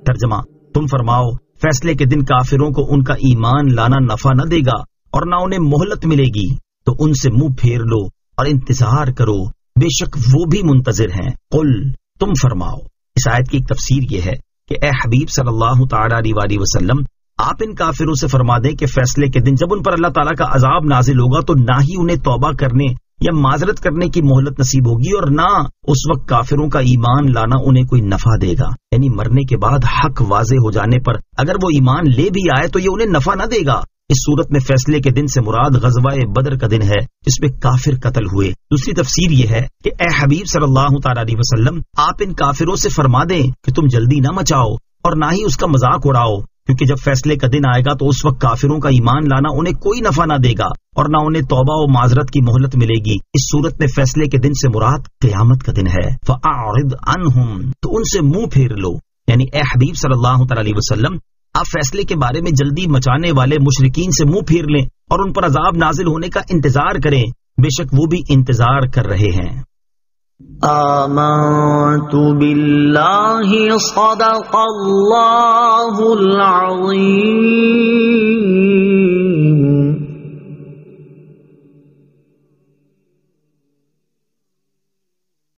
ترجمہ، تم فرماؤ فیصلے کے دن کافروں کو ان کا ایمان لانا نفع نہ دے گا اور نہ انہیں مہلت ملے گی، تو ان سے منہ پھیر لو اور انتظار کرو، بے شک وہ بھی منتظر ہیں۔ قل، تم فرماؤ۔ اس آیت کی ایک تفسیر یہ ہے کہ اے حبیب صلی اللہ تعالی علیہ وسلم، آپ ان کافروں سے فرما دیں کہ فیصلے کے دن جب ان پر اللہ تعالیٰ کا عذاب نازل ہوگا تو نہ ہی انہیں توبہ کرنے یا معذرت کرنے کی مہلت نصیب ہوگی اور نہ اس وقت کافروں کا ایمان لانا انہیں کوئی نفع دے گا۔ یعنی مرنے کے بعد حق واضح ہو جانے پر اگر وہ ایمان لے بھی آئے تو یہ انہیں نفع نہ دے گا۔ اس صورت میں فیصلے کے دن سے مراد غزوہ بدر کا دن ہے جس میں کافر قتل ہوئے۔ دوسری تفسیر یہ ہے کہ اے حبیب صلی اللہ تعالی علیہ وسلم، آپ ان کافروں سے فرما دیں کہ تم جلدی نہ مچاؤ اور نہ ہی اس کا مذاق اڑاؤ، کیونکہ جب فیصلے کا دن آئے گا تو اس وقت کافروں کا ایمان لانا انہیں کوئی نفع نہ دے گا اور نہ انہیں توبہ و معذرت کی مہلت ملے گی۔ اس صورت میں فیصلے کے دن سے مراد قیامت کا دن ہے۔ فَأَعْرِضْ عَنْهُمْ، تو ان سے منہ پھیر لو، یعنی اے حبیب صلی اللہ تعالی علیہ وسلم، آپ فیصلے کے بارے میں جلدی مچانے والے مشرکین سے منہ پھیر لیں اور ان پر عذاب نازل ہونے کا انتظار کریں، بے شک وہ بھی انتظار کر رہے ہیں۔ آمنت باللہ صدق اللہ العظیم۔